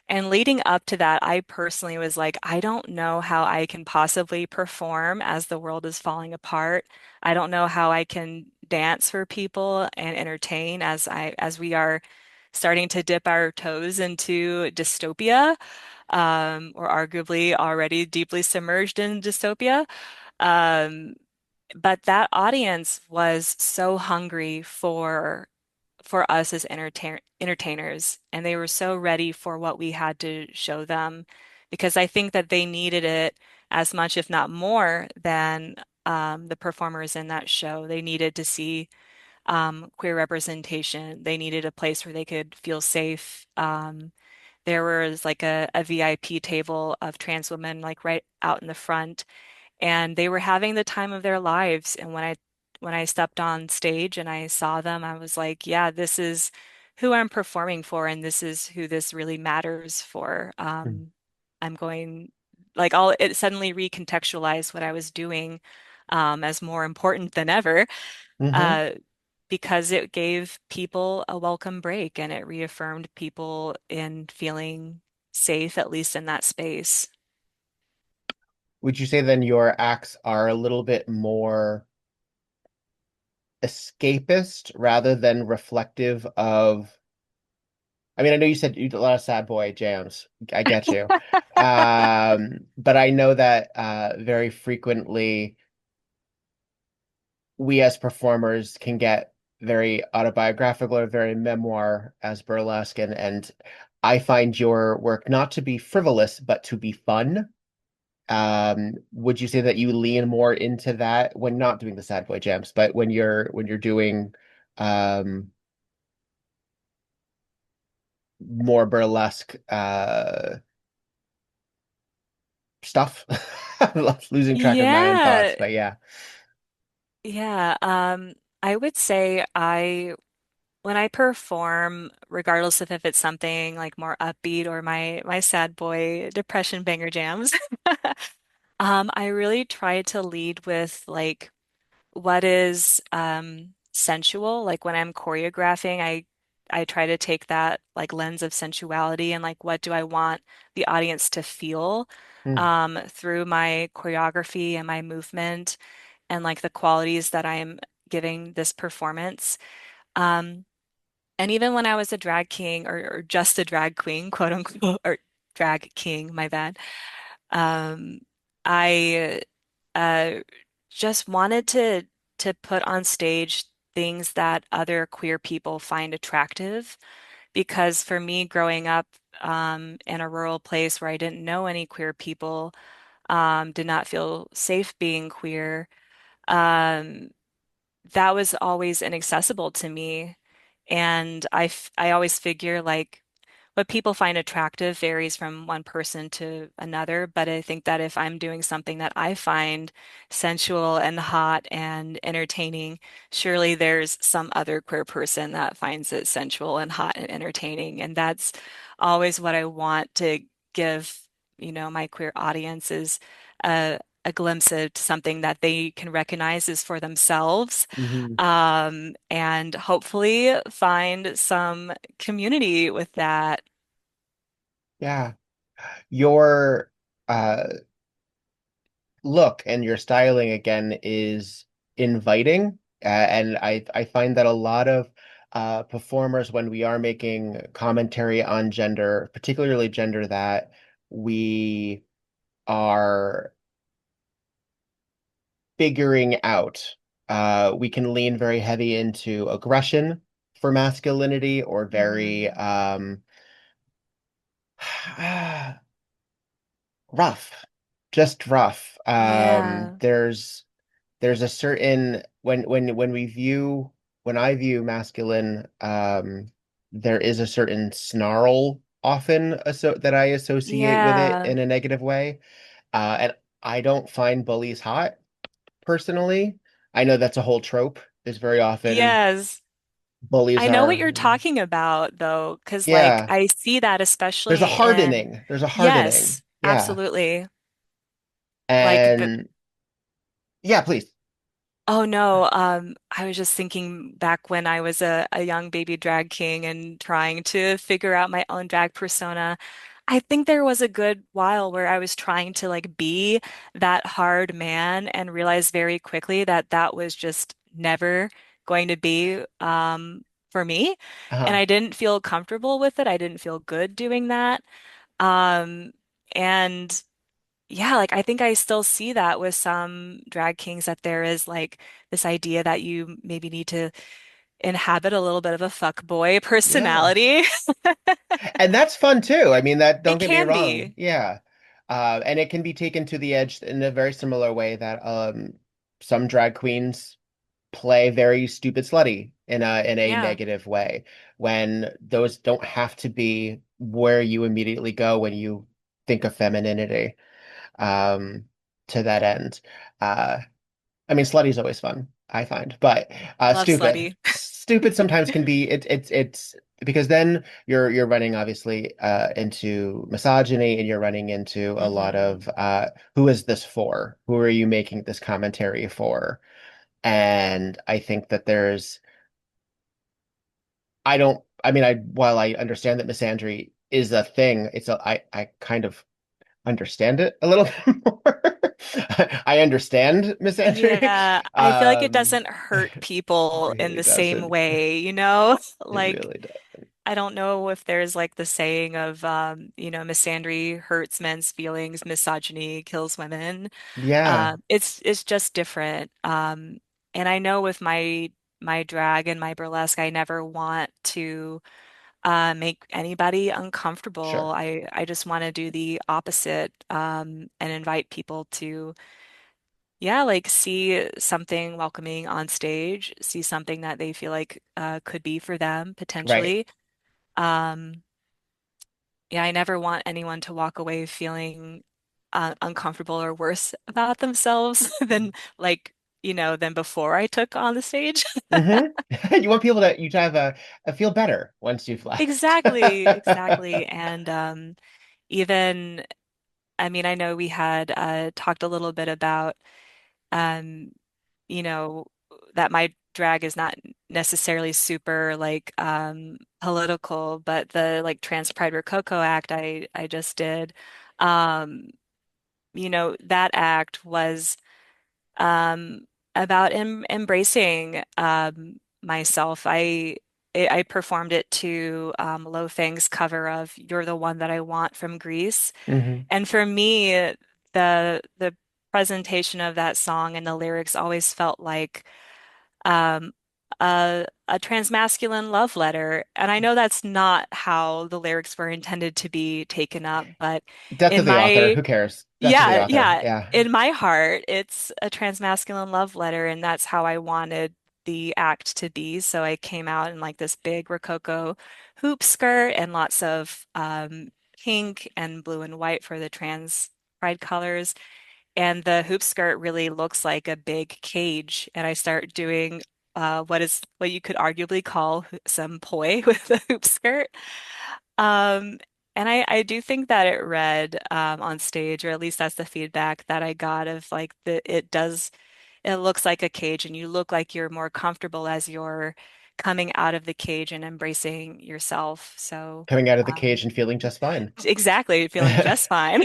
And leading up to that, I personally was like, I don't know how I can possibly perform as the world is falling apart. I don't know how I can dance for people and entertain as we are starting to dip our toes into dystopia, or arguably already deeply submerged in dystopia. Um, but that audience was so hungry for us as entertainers, and they were so ready for what we had to show them because I think that they needed it as much, if not more, than the performers in that show. They needed to see queer representation. They needed a place where they could feel safe. There was like a VIP table of trans women like right out in the front, and they were having the time of their lives. And when when I stepped on stage and I saw them, I was like, yeah, this is who I'm performing for, and this is who this really matters for. I'm going like all it suddenly recontextualized what I was doing as more important than ever, Hmm. uh, because it gave people a welcome break and it reaffirmed people in feeling safe, at least in that space. Would you say then your acts are a little bit more escapist rather than reflective of? I mean, I know you said you did a lot of sad boy jams. I get you. But I know that very frequently we as performers can get very autobiographical or very memoir as burlesque, and I find your work not to be frivolous, but to be fun. Would you say that you lean more into that when not doing the sad boy jams, but when you're doing um more burlesque stuff? I'm losing track of my own thoughts, Yeah, but yeah. yeah. I would say when I perform, regardless of if it's something like more upbeat or my sad boy depression banger jams, I really try to lead with like what is sensual. Like when I'm choreographing, I try to take that like lens of sensuality and like what do I want the audience to feel Hmm. through my choreography and my movement and like the qualities that I'm giving this performance. Um, and even when I was a drag king or just a drag queen, quote unquote, or drag king, my bad, um, I uh, just wanted to put on stage things that other queer people find attractive. Because for me, growing up in a rural place where I didn't know any queer people, did not feel safe being queer, um, that was always inaccessible to me. And I always figure like what people find attractive varies from one person to another. But I think that if I'm doing something that I find sensual and hot and entertaining, surely there's some other queer person that finds it sensual and hot and entertaining. And that's always what I want to give, my queer audience is a glimpse of something that they can recognize as for themselves, Hmm. and hopefully find some community with that. Yeah. Your uh look and your styling again is inviting. And I find that a lot of performers, when we are making commentary on gender, particularly gender that we are figuring out, we can lean very heavy into aggression for masculinity or very Mhm. rough, just rough. Yeah. There's a certain when we view when I view masculine, there is a certain snarl often that I associate with it Yeah. in a negative way. And I don't find bullies hot personally. I know that's a whole trope. Is very often Yes. bullies I know what are, you're talking about though, because like yeah. I see that There's a especially in, hardening. There's a hardening. yes, Yeah. absolutely. Like the And yeah, please. Oh no, I was just thinking back when I was a young baby drag king and trying to figure out my own drag persona. I think there was a good while where I was trying to like be that hard man and realized very quickly that that was just never going to be for me. And Uh-huh. I didn't feel comfortable with it. I didn't feel good doing that. Um, and yeah, like I think I still see that with some drag kings that there is like this idea that you maybe need to inhabit a little bit of a fuck boy Yeah. personality. And that's fun too. I mean, that don't It get me can wrong. be. Yeah. And it can be taken to the edge in a very similar way that some drag queens play very stupid slutty in a Yeah. negative way when those don't have to be where you immediately go when you think of femininity um to that end. Uh I mean, slutty's always fun, I find, but Love stupid, slutty. stupid sometimes can be it's because then you're running obviously into misogyny and you're running into a lot Hmm. of who is this for? Who are you making this commentary for? And I think that I don't, I mean, while I understand that misandry is a thing, I kind of understand it a little bit more. I understand misandry. Yeah, I feel like it doesn't hurt It people in really the same doesn't. way, you know? It Like, really does. I don't know if there's like the saying of, misandry hurts men's feelings, misogyny kills women. Yeah, It's just different. And I know with my drag and my burlesque, I never want to make anybody uncomfortable. sure. I just want to do the opposite, and invite people to, yeah, like see something welcoming on stage, see something that they feel like could be for them Right. potentially. Um, yeah, I never want anyone to walk away feeling uncomfortable or worse about themselves than like, than before I took on the stage. hmm You want people to you to have a feel better once you've left. Exactly, exactly. And even, I mean, I know we had talked a little bit about, um, you know, that my drag is not necessarily super like political, but the like Trans Pride Rococo act I just did, um, that act was um, about embracing myself. I performed it to Lo Fang's cover of "You're the One That I Want" from Greece, hmm and for me, the presentation of that song and the lyrics always felt like um, a transmasculine love letter. And I know that's not how the lyrics were intended to be taken up, but Death of in the author. my Who cares? Death of the yeah, author. yeah. Yeah. In my heart, it's a transmasculine love letter, and that's how I wanted the act to be. So I came out in like this big Rococo hoop skirt and lots of pink and blue and white for the trans pride colors. And the hoop skirt really looks like a big cage. And I start doing what you could arguably call some poi with the hoop skirt. Um, and I do think that it read on stage, or at least that's the feedback that I got of like it looks like a cage and you look like you're more comfortable as you're coming out of the cage and embracing yourself. So Coming out of the um, cage and feeling just fine. exactly, feeling just fine.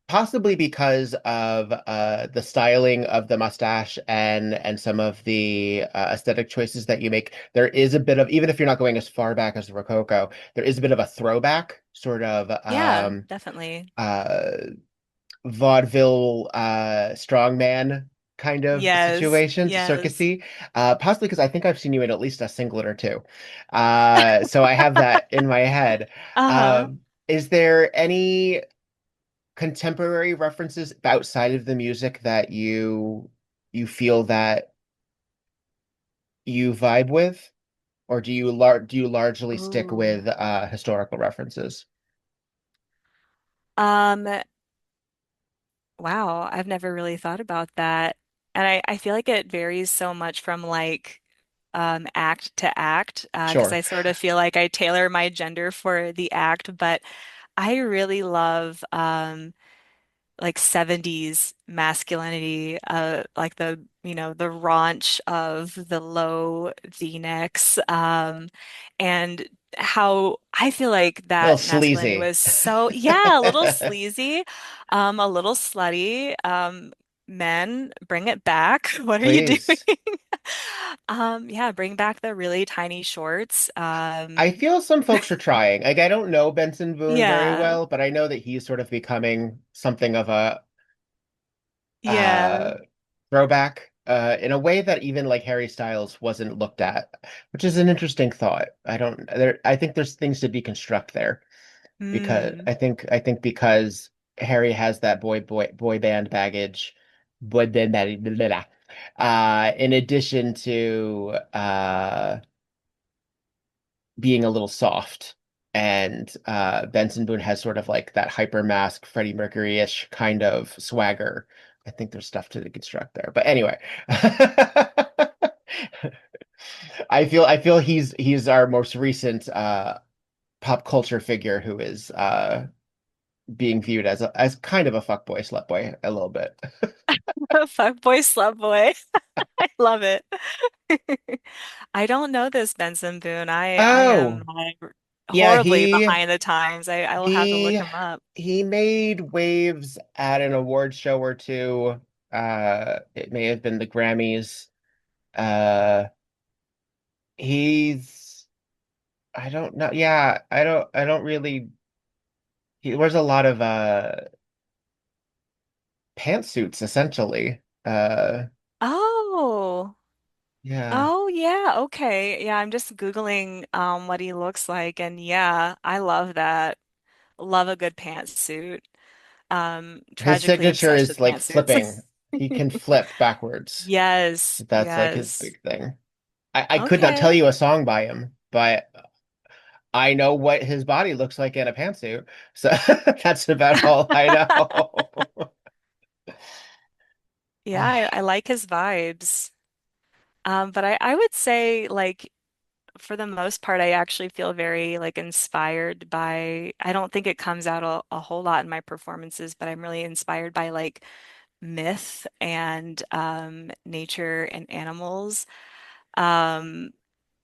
Possibly because of the styling of the mustache and some of the aesthetic choices that you make. There is a bit of, even if you're not going as far back as the Rococo, there is a bit of a throwback, sort of Yeah, definitely. uh, vaudeville strongman kind of Yes, situation, yes. circusy. Possibly because I think I've seen you in at least a singlet or two. So I have that in my head. Uh-huh. Is there any contemporary references outside of the music that you feel that you vibe with, or do you largely stick Ooh. with historical references? Um, wow, I've never really thought about that. And I feel like it varies so much from like act to act, because Sure. I sort of feel like I tailor my gender for the act, but I really love like 70s masculinity, like the raunch of the low V-necks, and how I feel like A little that masculinity sleazy. was so, yeah, a little sleazy, a little slutty. Men, bring it back. What are you doing? Please. Yeah, bring back the really tiny shorts. I feel some folks are trying. Like I don't know Benson Boone very Yeah, well, but I know that he's sort of becoming something of a yeah. uh throwback in a way that even like Harry Styles wasn't looked at, which is an interesting thought. I think there's things to deconstruct there because Hmm. I think because Harry has that boy band baggage, boy band baggage, blah, blah, blah. In addition to being a little soft. and Benson Boone has sort of like that hyper mask Freddie Mercury-ish kind of swagger. I think there's stuff to deconstruct there, but anyway, I feel he's our most recent pop culture figure who is being viewed as kind of a fuckboy, slutboy a little bit. Fuck boy, slut boy. I love it. I don't know this Benson Boone. I am Oh, yeah, horribly behind the times. I will have to look he him up. he made waves at an award show or two. It may have been the Grammys. Uh, he's I don't know. Yeah, I don't really. He wears a lot of pantsuits essentially. Oh. Yeah. Oh yeah, okay. Yeah, I'm just Googling what he looks like, and yeah, I love that. Love a good pantsuit. His Tragically signature obsessed is with like pantsuits. flipping. He can flip backwards. Yes, That's like his yes. big thing. I could not tell Okay. you a song by him, but I know what his body looks like in a pantsuit. So that's about all I know. Yeah, I like his vibes. But I would say like for the most part, I actually feel very like inspired by, I don't think it comes out a whole lot in my performances, but I'm really inspired by like myth and nature and animals. Um,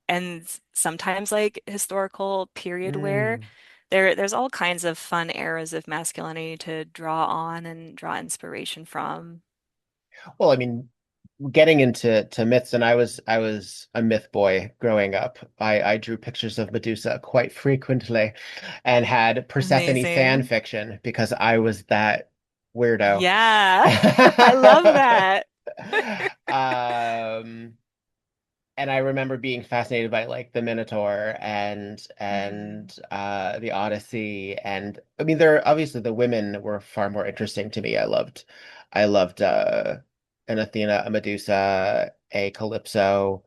and sometimes like historical period wear. Mm. There's all kinds of fun eras of masculinity to draw on and draw inspiration from. Well, I mean, getting into myths, and I was a myth boy growing up. I drew pictures of Medusa quite frequently, and had Persephone fan Amazing. fiction because I was that weirdo. Yeah, I love that. Um, and I remember being fascinated by like the Minotaur Mhm. and the Odyssey, and I mean there obviously the women were far more interesting to me. I loved an Athena, a Medusa, a Calypso,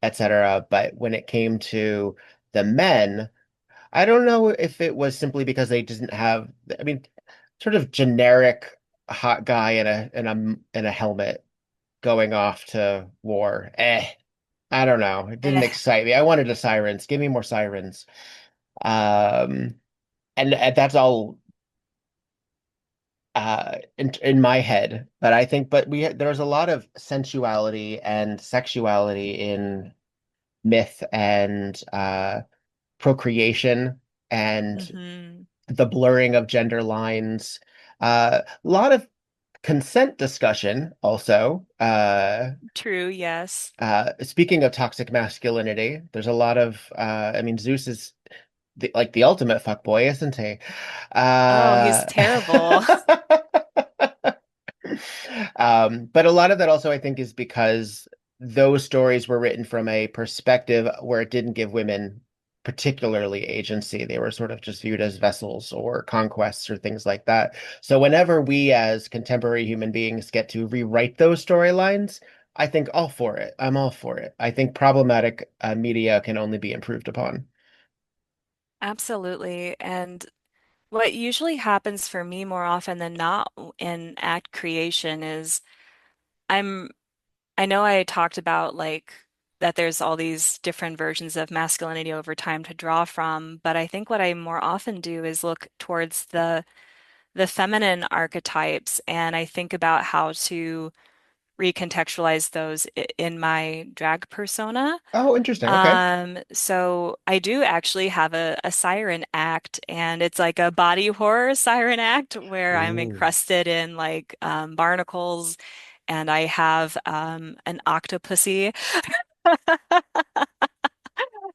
etc. But when it came to the men, I don't know if it was simply because they didn't have, I mean, sort of generic hot guy in a helmet going off to war. I don't know. It didn't Eh, excite me. I wanted a sirens. Give me more sirens. Um, and that's all in my head. But I think, but there's a lot of sensuality and sexuality in myth and procreation and mhm. the blurring of gender lines. A lot of consent discussion also. True, yes. Speaking of toxic masculinity, there's a lot of I mean Zeus is like the ultimate fuckboy, isn't he? Oh, he's Uh terrible. but a lot of that also I think is because those stories were written from a perspective where it didn't give women particularly agency. They were sort of just viewed as vessels or conquests or things like that. So whenever we as contemporary human beings get to rewrite those storylines, I think all for it. I'm all for it. I think problematic media can only be improved upon. Absolutely. And what usually happens for me more often than not in act creation is I'm I know I talked about like that there's all these different versions of masculinity over time to draw from, but I think what I more often do is look towards the feminine archetypes and I think about how to recontextualize those in my drag persona. Oh, interesting. Okay. So I do actually have a siren act, and it's like a body horror siren act where I'm Ooh. encrusted in like barnacles, and I have an octopussy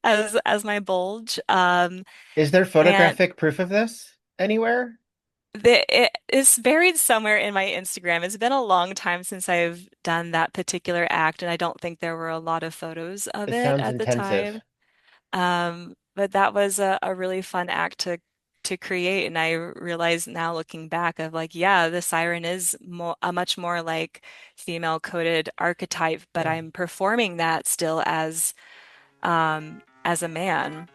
as my bulge. Is there And photographic proof of this anywhere? it is buried somewhere in my Instagram. It's been a long time since I've done that particular act, and I don't think there were a lot of photos of It it sounds at the time. intensive. But that was a really fun act to create, and I realize now looking back of like, yeah, the siren is a much more like female coded archetype, but Yeah. I'm performing that still as a man.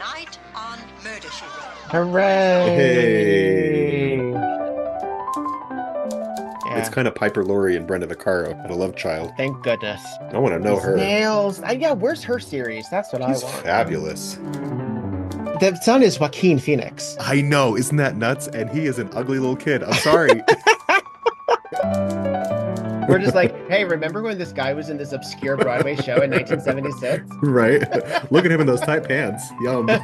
Tonight on Murder, She Wrote. Hey. Hooray! It's Yeah, kind of Piper Laurie and Brenda Vaccaro had a love child. thank goodness. I want to know Those her. nails. Yeah, where's her series? That's what I She's want. fabulous. The son is Joaquin Phoenix. I know, isn't that nuts? And he is an ugly little kid. I'm sorry. We're just like, hey, remember when this guy was in this obscure Broadway show in 1976? Right? Look at him in those tight pants. Yum. Well,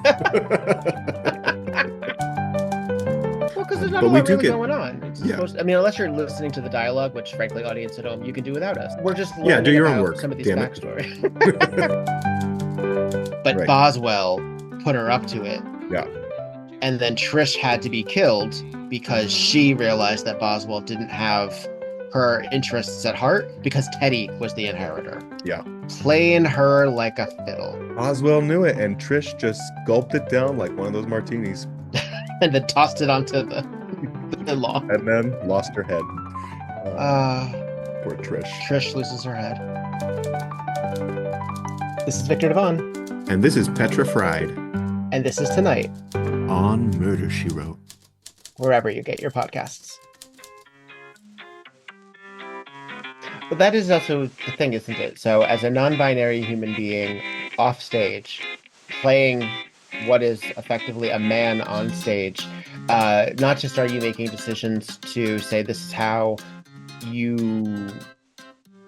because there's not a But we lot do really get, going on. It's yeah. supposed I mean, unless you're listening to the dialogue, which frankly, audience at home, you can do without us. We're just Yeah, do learning your own about work, some of these damn it. backstory. But Right. Boswell put her up to it. Yeah. And then Trish had to be killed because she realized that Boswell didn't have her interests at heart because Teddy was the inheritor. Yeah. Playing her like a fiddle. Oswell knew it, and Trish just gulped it down like one of those martinis. And then tossed it onto the lawn. And then lost her head. Poor Trish. Trish loses her head. This is Viktor Devonne. And this is Petra Fried And this is Tonight, on Murder, She Wrote. wherever you get your podcasts. But that is also the thing, isn't it? So, as a non-binary human being off stage, playing what is effectively a man on stage, not just are you making decisions to say this is how you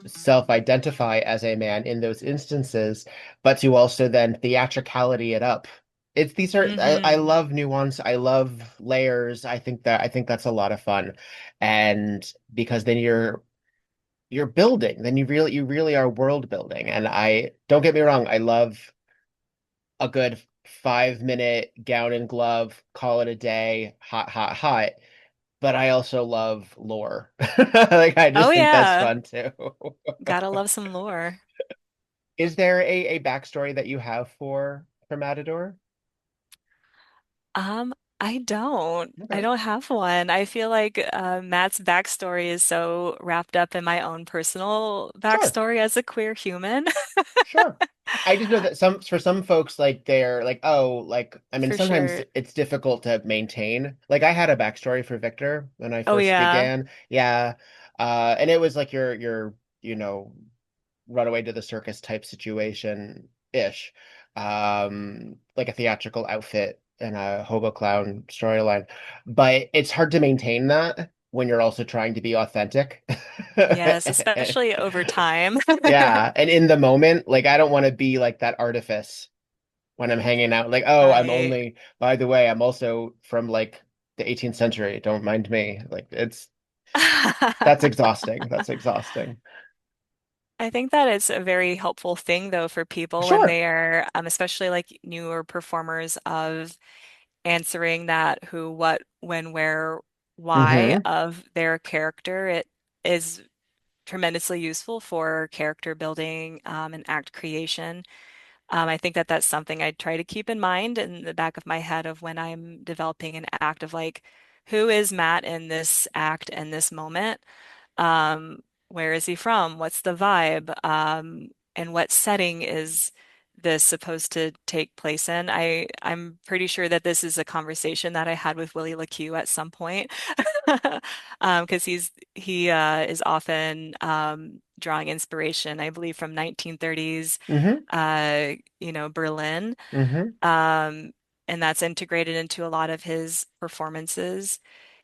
self-identify as a man in those instances, but to also then theatricality it up. It's these are I Hmm. love nuance, I love layers. I think that's a lot of fun. And because then you're building, then you really are world building. And I don't get me wrong, I love a good 5 minute gown and glove, call it a day, hot, hot, hot. But I also love lore. Like I Oh just think that's yeah, fun too. gotta love some lore. Is there a backstory that you have for Matador? Um, I don't. I Okay. don't have one. I feel like Matt's backstory is so wrapped up in my own personal Sure. backstory as a queer human. Sure. I just know that for some folks, like they're like, oh, like I mean, For sometimes sure. it's difficult to maintain. Like I had a backstory for Victor when I Oh first yeah. began. Yeah. And it was like your, you know, runaway to the circus type situation ish. Like a theatrical outfit and a hobo clown storyline. But it's hard to maintain that when you're also trying to be authentic. Yes, especially over time. Yeah, and in the moment, like I don't want to be like that artifice when I'm hanging out. Like, oh, Right. by the way, I'm also from like the 18th century. Don't mind me. Like that's exhausting. That's exhausting. I think that is a very helpful thing though for people when Sure. they are, especially like newer performers of answering that who, what, when, where, why Mm-hmm. of their character. It is tremendously useful for character building and act creation. I think that that's something I try to keep in mind in the back of my head of when I'm developing an act of like, who is Matt in this act and this moment? Where is he from? What's the vibe? And what setting is this supposed to take place in? I'm pretty sure that this is a conversation that I had with Willie LeCue at some point, because he is often drawing inspiration, I believe, from 1930s, Mm-hmm. Berlin. Mm-hmm. Um, and that's integrated into a lot of his performances.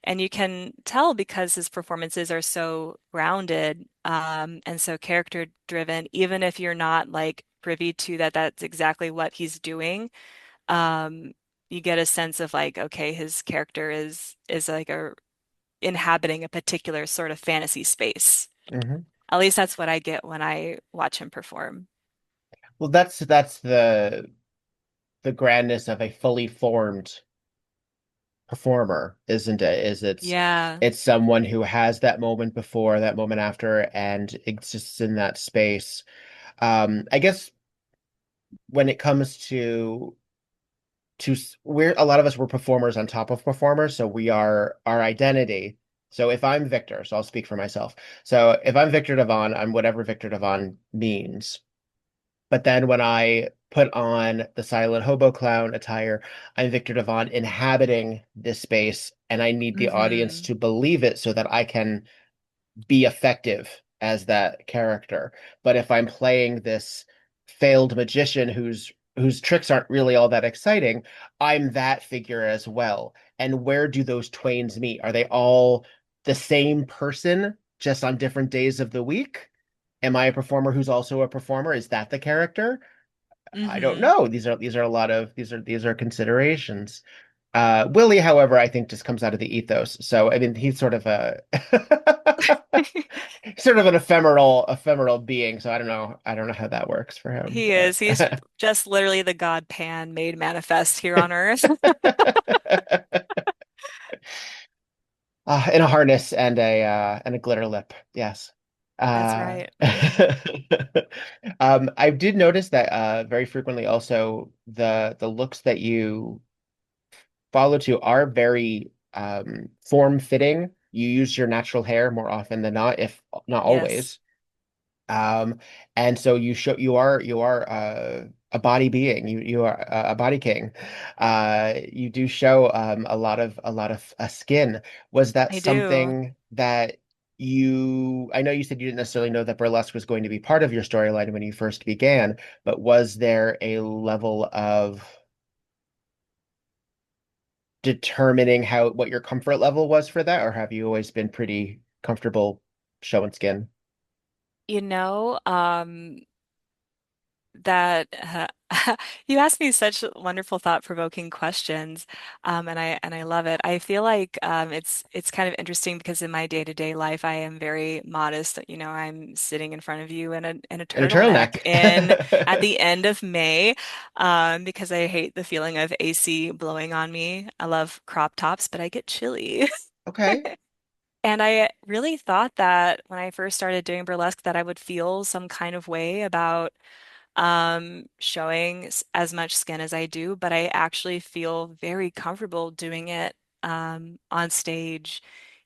And you can tell because his performances are so grounded, and so character driven, even if you're not like privy to that, that's exactly what he's doing. Um, you get a sense of like, okay, his character is like a inhabiting a particular sort of fantasy space. Mm-hmm. At least that's what I get when I watch him perform. Well, that's the grandness of a fully formed performer, isn't it? Yeah. It's someone who has that moment before, that moment after, and exists in that space. I guess when it comes we're a lot of us were performers on top of performers, so we are our identity. So if I'm Victor, so I'll speak for myself. So if I'm Victor Devon, I'm whatever Victor Devon means. But then when I put on the silent hobo clown attire, I'm Victor Devonne inhabiting this space, and I need the audience Hmm. to believe it so that I can be effective as that character. But if I'm playing this failed magician whose tricks aren't really all that exciting, I'm that figure as well. And where do those twains meet? Are they all the same person, just on different days of the week? Am I a performer who's also a performer? Is that the character? I don't Hmm. know. These are a lot of these are considerations. Willie, however, I think just comes out of the ethos. So I mean, he's sort of a sort of an ephemeral being. So I don't know how that works for him. He is. He's just literally the God Pan made manifest here on Earth. In a harness and a glitter lip. Yes. That's Uh, right. Hmm. I did notice that very frequently also the looks that you follow to are very form fitting. You use your natural hair more often than not, if not Yes, always. Um, and so you are a body being. You are a body king. You do show a lot of skin. Was that I do. something that I know you said you didn't necessarily know that burlesque was going to be part of your storyline when you first began, but was there a level of determining what your comfort level was for that, or have you always been pretty comfortable showing skin? You know, that you asked me such wonderful thought-provoking questions, and I love it. I feel like it's kind of interesting because in my day-to-day life I am very modest. You know, I'm sitting in front of you in a In a turtleneck turtleneck. in at the end of May, because I hate the feeling of AC blowing on me. I love crop tops, but I get chilly. Okay. And I really thought that when I first started doing burlesque that I would feel some kind of way about showing as much skin as I do, but I actually feel very comfortable doing it on stage,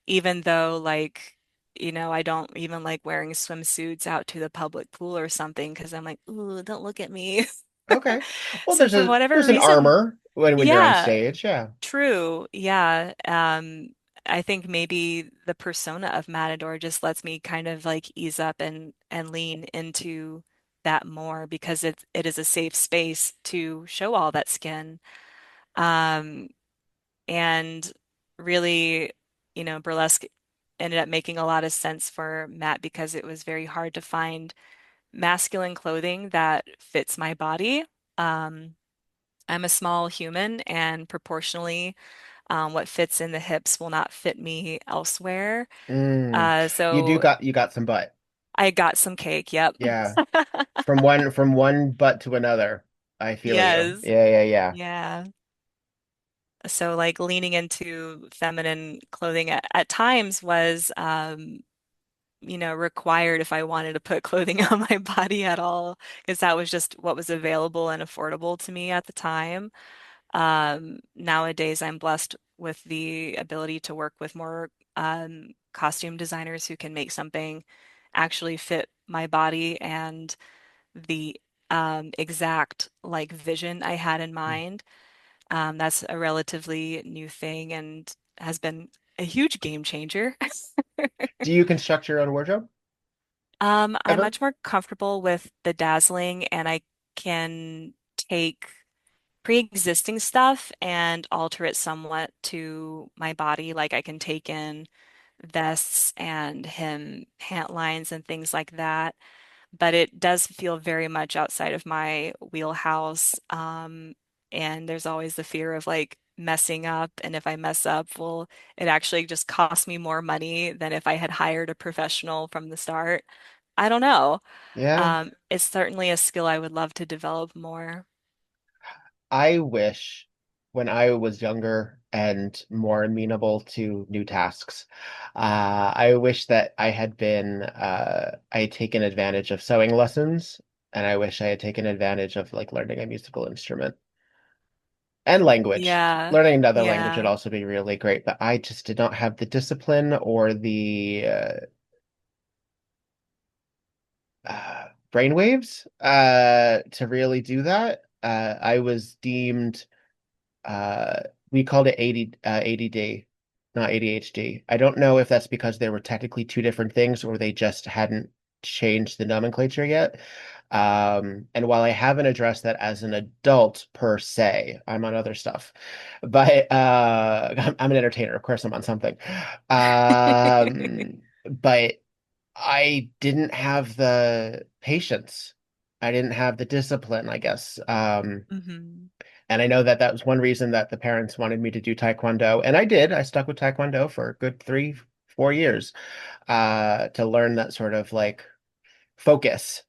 even though I don't even like wearing swimsuits out to the public pool or something because I'm like, ooh, don't look at me. Okay. Well, So there's for a whatever there's an reason, armor when you're on yeah, stage. Yeah. true. Yeah. I think maybe the persona of Matador just lets me kind of like ease up and lean into that more because it is a safe space to show all that skin. Um, and really, burlesque ended up making a lot of sense for Matt because it was very hard to find masculine clothing that fits my body. Um, I'm a small human and proportionally what fits in the hips will not fit me elsewhere. Mm. So You got some butt. I got some cake. Yep. Yeah. From one butt to another. I feel you. Yes. Yeah, yeah, yeah. Yeah. So like leaning into feminine clothing at times was, required if I wanted to put clothing on my body at all, because that was just what was available and affordable to me at the time. Nowadays, I'm blessed with the ability to work with more costume designers who can make something actually fit my body and the exact like vision I had in mind. That's a relatively new thing and has been a huge game changer. Do you construct your own wardrobe I'm ever? much more comfortable with the dazzling, and I can take pre-existing stuff and alter it somewhat to my body. Like I can take in vests and hem pant lines and things like that. But it does feel very much outside of my wheelhouse. And there's always the fear of like messing up. And if I mess up, well, it actually just costs me more money than if I had hired a professional from the start. I don't know. Yeah. It's certainly a skill I would love to develop more. I wish when I was younger and more amenable to new tasks, I wish that I had taken advantage of sewing lessons, and I wish I had taken advantage of like learning a musical instrument and language. Yeah, Learning another language would yeah. also be really great, but I just did not have the discipline or brainwaves to really do that. I was deemed uh we called it ADD, not ADHD. I don't know if that's because they were technically two different things or they just hadn't changed the nomenclature yet. And while I haven't addressed that as an adult per se, I'm on other stuff. But I'm an entertainer, of course I'm on something. But I didn't have the patience. I didn't have the discipline, I guess. Hmm. And I know that that was one reason that the parents wanted me to do Taekwondo. And I did. I stuck with Taekwondo for a good 3, 4 years, to learn that sort of like focus.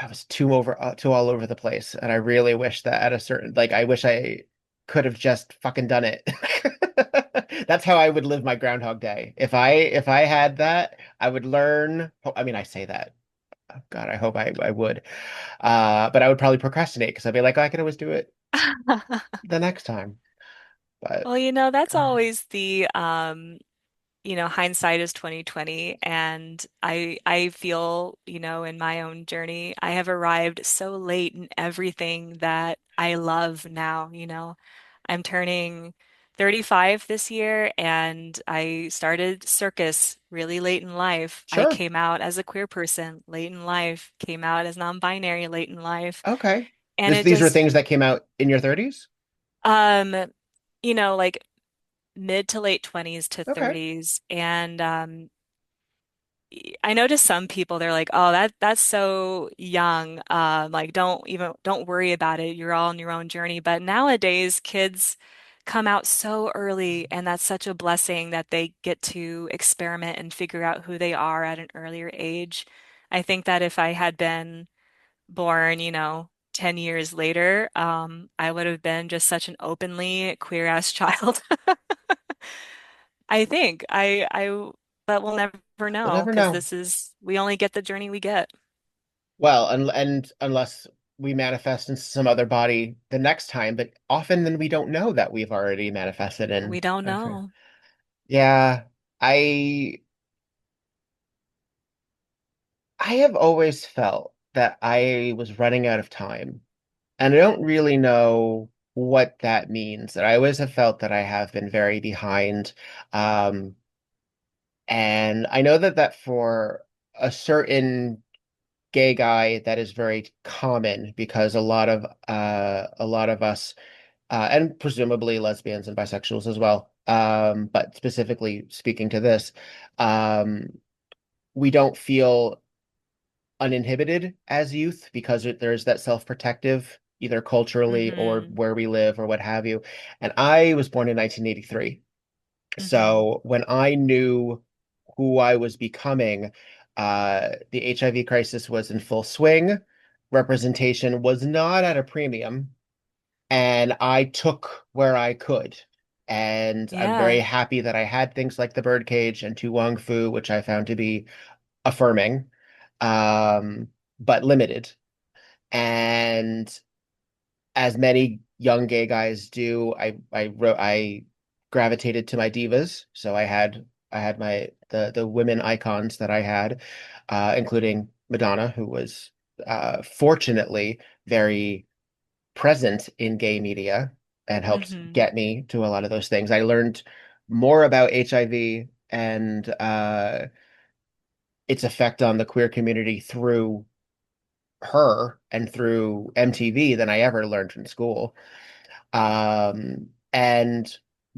I was too all over the place. And I really wish that at a certain, like, I wish I could have just fucking done it. That's how I would live my Groundhog Day. If I had that, I would learn. I mean, I say that. Oh, God, I hope I would. But I would probably procrastinate because I'd be like, "Oh, I could always do it the next time." But Well, that's always the hindsight is 2020, and I feel, in my own journey, I have arrived so late in everything that I love now. I'm turning 35 this year, and I started circus really late in life. I sure. came out as a queer person late in life, came out as non-binary late in life, Okay. and This it these were just things that came out in your 30s? um like mid to late 20s to Okay. 30s. And I know to some people they're like, "Oh, that's so young. Like don't worry about it. You're all on your own journey." But nowadays, kids come out so early, and that's such a blessing that they get to experiment and figure out who they are at an earlier age. I think that if I had been born, 10 years later, I would have been just such an openly queer ass child. I think but we'll never We'll know never because know. we only get the journey we get. Well, and unless we manifest in some other body the next time, but often then we don't know that we've already manifested We in. don't Okay. know. Yeah, I I have always felt that I was running out of time, and I don't really know what that means. And I always have felt that I have been very behind. Um, and I know that for a certain gay guy, that is very common because a lot of us, and presumably lesbians and bisexuals as well, but specifically speaking to this, um, we don't feel uninhibited as youth because there's that self-protective, either culturally or Hmm. where we live or what have you. And I was born in 1983. Hmm. So when I knew who I was becoming, the HIV crisis was in full swing. Representation was not at a premium, and I took where I could. And I'm very Yeah. happy that I had things like the birdcage and Tu Wong Fu, which I found to be affirming, um, but limited. And as many young gay guys do, I gravitated to my divas. So I had the women icons that I had, including Madonna, who was fortunately very present in gay media and helped Hmm. get me to a lot of those things. I learned more about HIV and its effect on the queer community through her and through MTV than I ever learned in school. And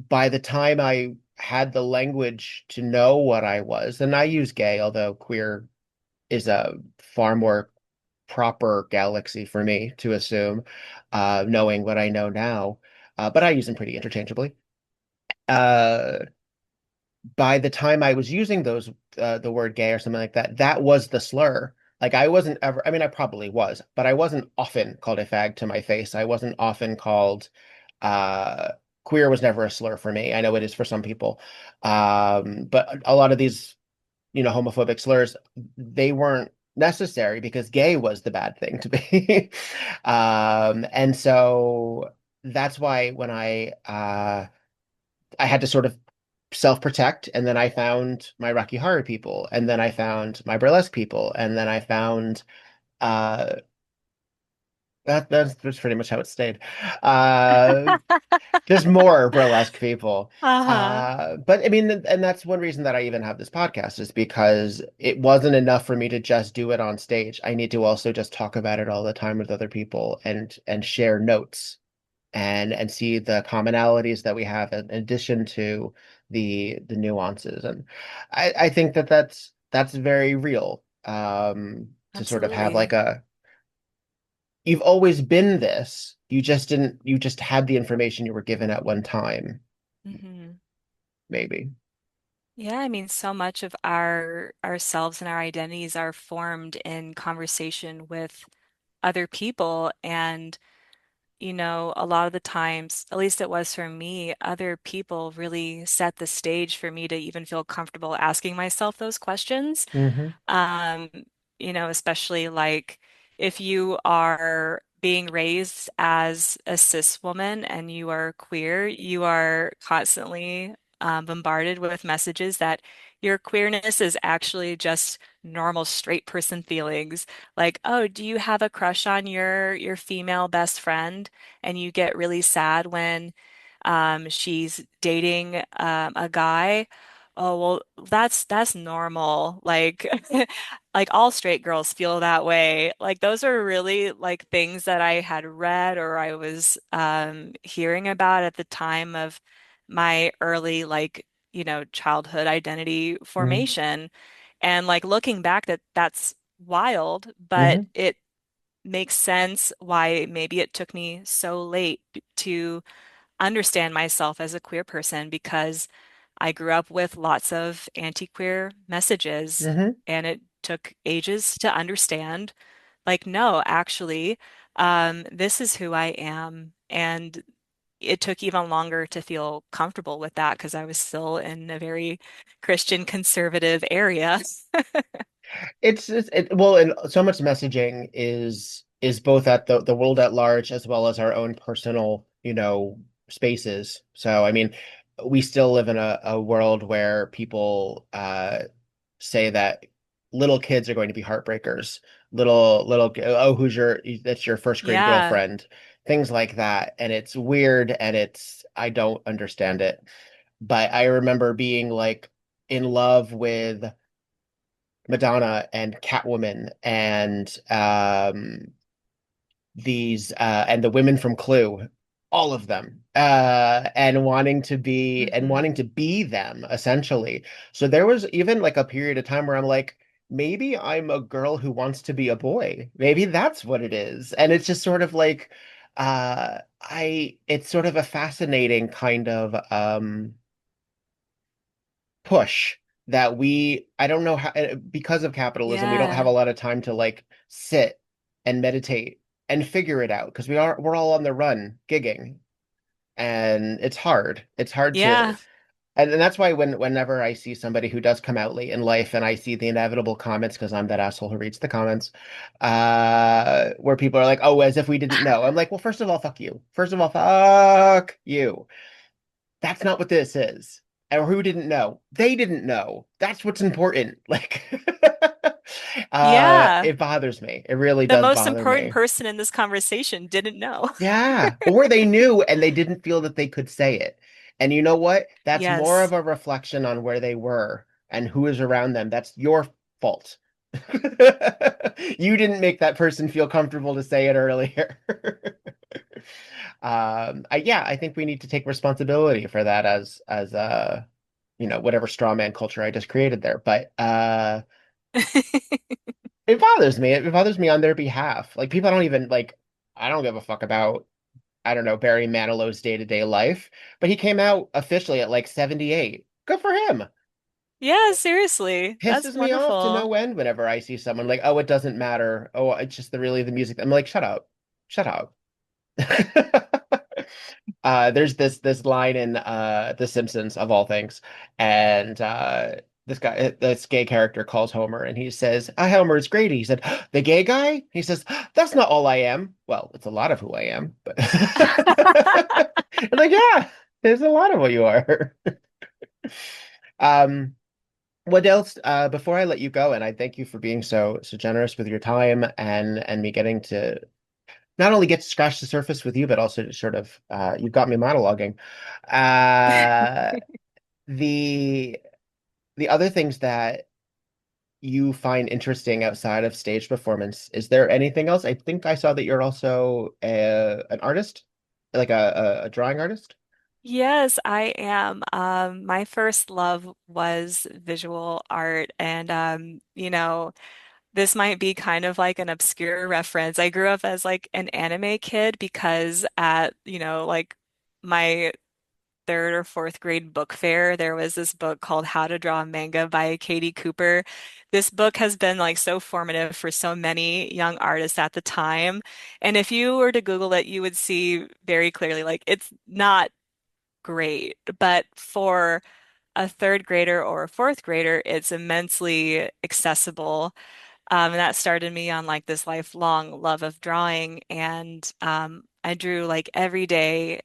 by the time I had the language to know what I was, and I use gay, although queer is a far more proper galaxy for me to assume, knowing what I know now, but I use them pretty interchangeably. Uh, by the time I was using the word gay or something like that, that was the slur. Like I wasn't ever, I mean, I probably was, but I wasn't often called a fag to my face. I wasn't often called, uh, queer was never a slur for me. I know it is for some people. But a lot of these, homophobic slurs, they weren't necessary because gay was the bad thing to be. And so that's why when I had to sort of self-protect, and then I found my Rocky Horror people, and then I found my burlesque people, and then I found Uh, that's pretty much how it stayed. Uh, just more burlesque people. Uh-huh. But I mean, and that's one reason that I even have this podcast is because it wasn't enough for me to just do it on stage. I need to also just talk about it all the time with other people and share notes and see the commonalities that we have in addition to the nuances. And I think that that's very real. To sort of have like Absolutely. a you've always been this. You just had the information you were given at one time, Hmm. maybe. Yeah, I mean, so much of our ourselves and our identities are formed in conversation with other people. And, a lot of the times, at least it was for me, other people really set the stage for me to even feel comfortable asking myself those questions. Hmm. Um, especially like if you are being raised as a cis woman and you are queer, you are constantly bombarded with messages that your queerness is actually just normal straight person feelings. Like, oh, do you have a crush on your female best friend? And you get really sad when she's dating a guy. Oh, well, that's normal. Like like all straight girls feel that way. Like those are really like things that I had read or I was hearing about at the time of my early like, childhood identity Hmm. formation. And like looking back that's wild, but Hmm. it makes sense why maybe it took me so late to understand myself as a queer person because I grew up with lots of anti-queer messages Hmm. and it took ages to understand, like, no, actually, this is who I am. And it took even longer to feel comfortable with that because I was still in a very Christian conservative area. Well, and so much messaging is both at the world at large as well as our own personal, spaces. So I mean, we still live in a world where people say that little kids are going to be heartbreakers. Oh, that's your first grade Yeah. girlfriend, things like that. And it's weird and I don't understand it. But I remember being like in love with Madonna and Catwoman and these and the women from Clue, all of them, and Hmm. wanting to be them essentially. So there was even like a period of time where I'm like, maybe I'm a girl who wants to be a boy. Maybe that's what it is. And it's just sort of like I it's sort of a fascinating kind of push that I don't know how, because of capitalism, we don't have Yeah. a lot of time to like sit and meditate and figure it out because we're all on the run gigging and it's hard to Yeah. and that's why whenever I see somebody who does come out late in life and I see the inevitable comments because I'm that asshole who reads the comments where people are like, oh, as if we didn't know. I'm like, well, first of all, fuck you. First of all, fuck you. That's not what this is. Or who didn't know? They didn't know. That's what's important. Like, Yeah. it bothers me. It really The does most bother important me. person in this conversation didn't know. Yeah. Or they knew and they didn't feel that they could say it. And you know what? That's more of Yes. a reflection on where they were and who is around them. That's your fault. You didn't make that person feel comfortable to say it earlier. Yeah, I think we need to take responsibility for that as whatever straw man culture I just created there. But it bothers me. It bothers me on their behalf. Like people don't even like I don't give a fuck about I don't know Barry Manilow's day-to-day life, but he came out officially at like 78. Good for him. Yeah, seriously. That's Pisses me off to wonderful. no end whenever I see someone like, oh, it doesn't matter. Oh, it's just the music. I'm like, shut up. Shut up. There's this line in The Simpsons of all things, and this gay character calls Homer, and he says, Homer, it's Grady." He said, "The gay guy?" He says, "That's not all I am." Well, it's a lot of who I am, but I'm like, yeah, there's a lot of what you are. Um, what else, before I let you go, and I thank you for being so generous with your time and me getting to not only get to scratch the surface with you, but also to sort of you've got me monologuing. Uh the the other things that you find interesting outside of stage performance, is there anything else? I think I saw that you're also an artist, like a drawing artist. Yes, I am. My first love was visual art, and this might be kind of like an obscure reference. I grew up as like an anime kid because at, like my third or fourth grade book fair, there was this book called How to Draw a Manga by Katie Cooper. This book has been like so formative for so many young artists at the time. And if you were to Google it, you would see very clearly like it's not great, but for a third grader or a fourth grader, it's immensely accessible. And that started me on like this lifelong love of drawing. And I drew like every day,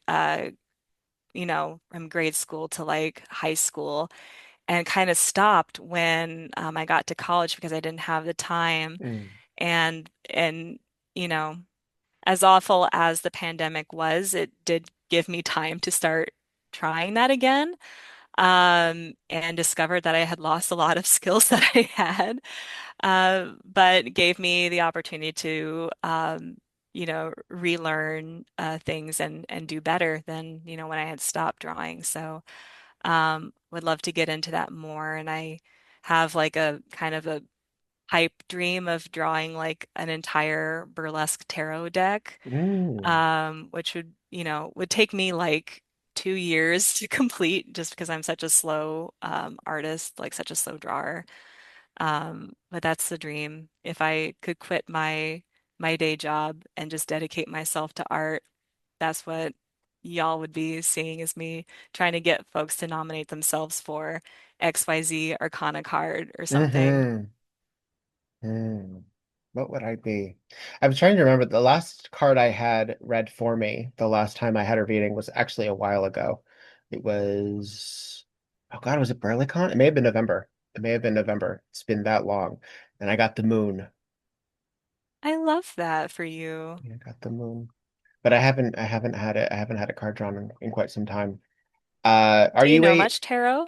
from grade school to like high school, and kind of stopped when I got to college because I didn't have the time. Mm. And you know, as awful as the pandemic was, it did give me time to start trying that again. And discovered that I had lost a lot of skills that I had, but gave me the opportunity to, relearn things and do better than, when I had stopped drawing. So, would love to get into that more. And I have like a kind of a pipe dream of drawing like an entire burlesque tarot deck, Mm. which would take me like 2 years to complete just because I'm such a slow artist, like such a slow drawer. But that's the dream. If I could quit my day job and just dedicate myself to art, that's what y'all would be seeing as me trying to get folks to nominate themselves for XYZ Arcana card or something. Hmm. Hmm. What would I be? I'm trying to remember the last card I had read for me, the last time I had a reading was actually a while ago. It was, oh God, was it BurlyCon? It may have been November. It may have been November. It's been that long. And I got the moon. I love that for you. Yeah, I got the moon. But I haven't had a card drawn in quite some time. Are Do you you know a much tarot?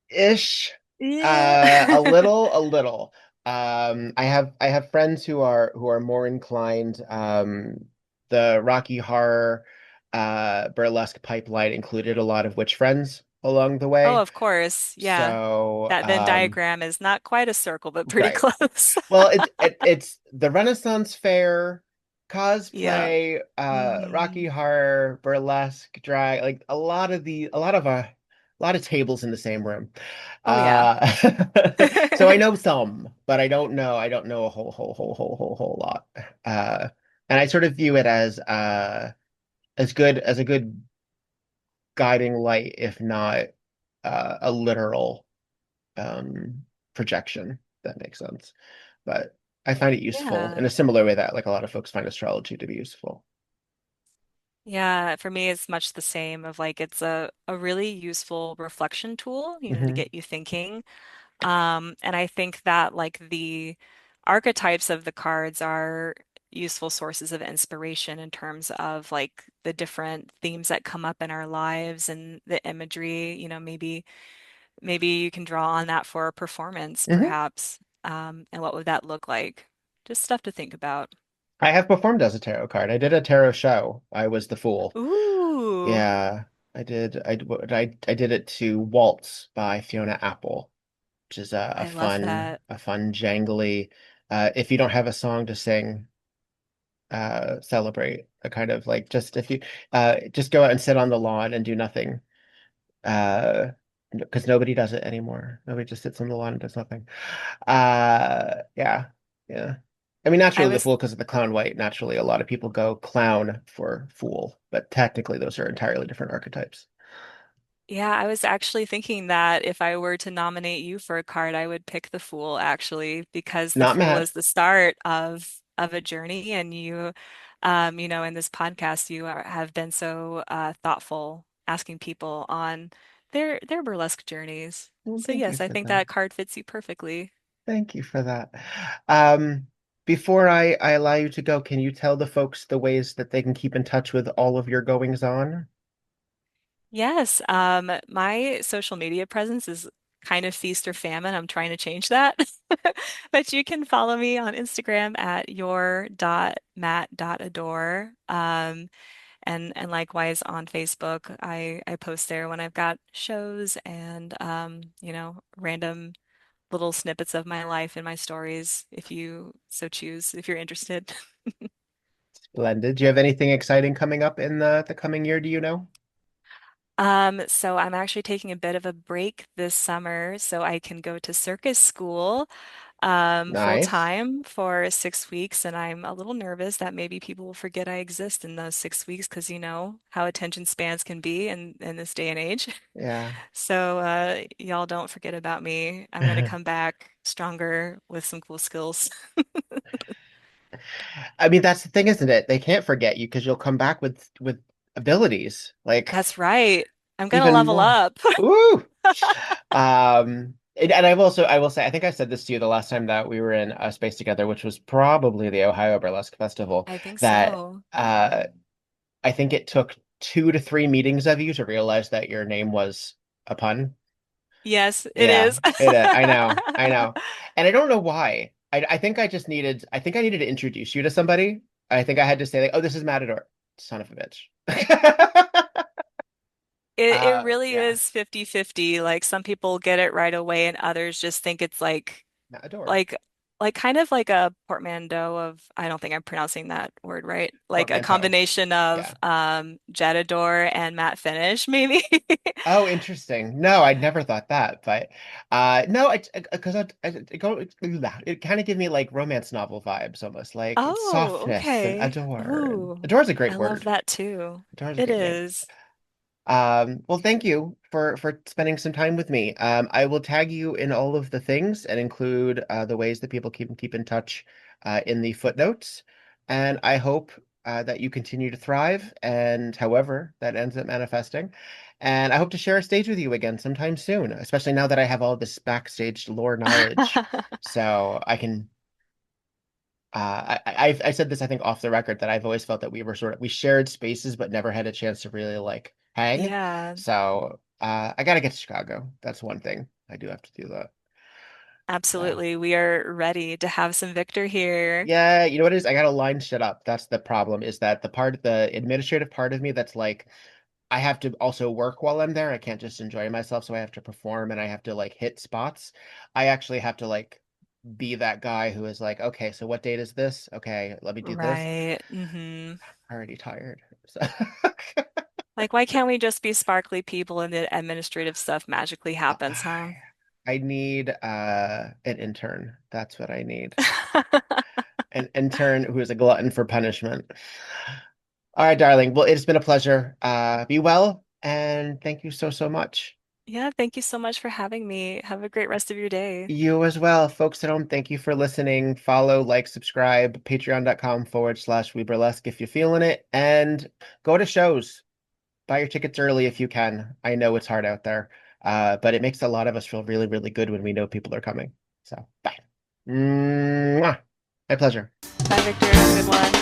ish? Yeah. A little, a little. I have friends who are more inclined. The Rocky Horror burlesque pipeline included a lot of witch friends along the Oh, way. of course. Yeah. So, That Venn diagram is not quite a circle, but pretty right. close. Well, it's the Renaissance Fair, Yeah. cosplay, Rocky Hmm. Horror, burlesque, drag, like a lot of tables in the same room. Oh, yeah. Uh, so I know some, but I don't know a whole lot. Uh, and I sort of view it as a good guiding light, if not a literal projection. If that makes sense. But I find it useful in Yeah. a similar way that like a lot of folks find astrology to be useful. Yeah, for me it's much the same of like it's a really useful reflection tool, to Hmm. get you thinking. And I think that like the archetypes of the cards are useful sources of inspiration in terms of like the different themes that come up in our lives and the imagery, maybe you can draw on that for a performance, Hmm. perhaps. And what would that look like? Just stuff to think about. I have performed as a tarot card. I did a tarot show. I was the fool. Ooh, Yeah, I did. I did it to Waltz by Fiona Apple, which is a I love fun, that. a fun jangly. If you don't have a song to sing, celebrate. A kind of like just if you just go out and sit on the lawn and do nothing. Uh, because nobody does it anymore. Nobody just sits on the lawn and does nothing. Yeah, yeah. I mean, I naturally the was, fool because of the clown white. Naturally, a lot of people go clown for fool, but technically those are entirely different archetypes. yeah, I was actually thinking that if I were to nominate you for a card, I would pick the Fool actually, because the Not Fool Matt. is the start of a journey, and in this podcast, have been so thoughtful, asking people on they're burlesque journeys. Well, So thank you yes, I for think that. that card fits you perfectly. Thank you for that. Um, Before I allow you to go, can you tell the folks the ways that they can keep in touch with all of your goings on? Yes, my social media presence is kind of feast or famine. I'm trying to change that. But you can follow me on Instagram at your.matt.adore. And likewise on Facebook, I post there when I've got shows and random little snippets of my life in my stories, if you so choose, if you're interested. Splendid. Do you have anything exciting coming up in the coming year, do you know? So I'm actually taking a bit of a break this summer so I can go to circus school full Nice. time for 6 weeks, and I'm a little nervous that maybe people will forget I exist in those 6 weeks because you know how attention spans can be in this day and age. Yeah. So y'all don't forget about me. I'm gonna come back stronger with some cool skills. I mean, that's the thing, isn't it? They can't forget you because you'll come back with abilities, like That's right. I'm gonna even level more. up. Ooh. And I will say, I think I said this to you the last time that we were in a space together, which was probably the Ohio Burlesque Festival, I think that so. I think it took 2 to 3 meetings of you to realize that your name was a pun. Yes, it Yeah, is. I know, I know. And I don't know why. I think I needed to introduce you to somebody. I think I had to say like, oh, this is Matador, son of a bitch. It really Yeah, is 50-50. Like some people get it right away and others just think it's Matador, like like kind of like a portmanteau of I don't think I'm pronouncing that word right. Like a portmanteau. combination of Yeah. Jadador and Matt Finish, maybe. Oh, interesting. No, I'd never thought that, but no, it's because it kind of give me like romance novel vibes, almost like it's Oh, softness and okay. adore. And Ooh, adore is a I great love word. that too. Adore is a It good name. is. Well, thank you for spending some time with me. I will tag you in all of the things and include the ways that people keep in touch in the footnotes. And I hope that you continue to thrive, and however that ends up manifesting. And I hope to share a stage with you again sometime soon, especially now that I have all this backstage lore knowledge, so I can. I said this I think off the record that I've always felt that we shared spaces but never had a chance to really like hang. Yeah, So I gotta get to Chicago. That's one thing. I do have to do that. So absolutely. We are ready to have some Victor here. yeah, you know what it is? I gotta line shit up. That's the problem, is that the administrative part of me that's like I have to also work while I'm there. I can't just enjoy myself, so I have to perform and I have to like hit spots. I actually have to like be that guy who is like, okay, so what date is this? Okay, let me do this. Right. Hmm. Already tired. So Like, why can't we just be sparkly people and the administrative stuff magically happens, huh? I need an intern. That's what I need. An intern who is a glutton for punishment. All right, darling. Well, it's been a pleasure. Be well, and thank you so much. Yeah, thank you so much for having me. Have a great rest of your day. You as well, folks at home. Thank you for listening. Follow, like, subscribe, patreon.com/We Burlesque if you're feeling it, and go to shows. Buy your tickets early if you can. I know it's hard out there, but it makes a lot of us feel really good when we know people are coming. So, bye. Mwah. My pleasure. Bye, Victor. Have a good one.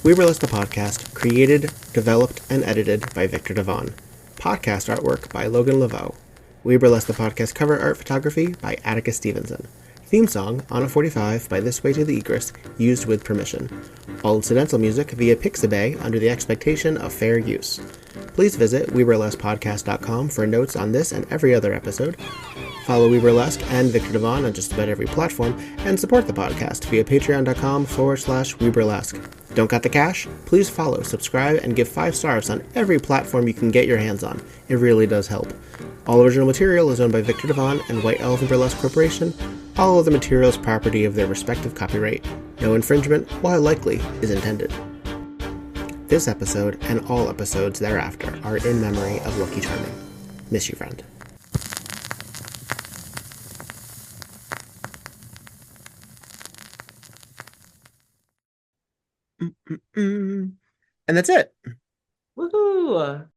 We Burlesque the Podcast, created, developed, and edited by Viktor Devonne. Podcast artwork by Logan Laveau. We Burlesque the Podcast cover art photography by Atticus Stevenson. Theme song, On a 45 by This Way to the Egress, used with permission. All incidental music via Pixabay under the expectation of fair use. Please visit WeBurlesquePodcast.com for notes on this and every other episode. Follow We Burlesque and Viktor Devonne on just about every platform, and support the podcast via patreon.com/We Burlesque. Don't got the cash? Please follow, subscribe, and give 5 stars on every platform you can get your hands on. It really does help. All original material is owned by Viktor Devonne and White Elephant Burlesque Corporation. All of the materials property of their respective copyright. No infringement, while likely, is intended. This episode and all episodes thereafter are in memory of Lucky Charming. Miss you, friend. And that's it. Woohoo!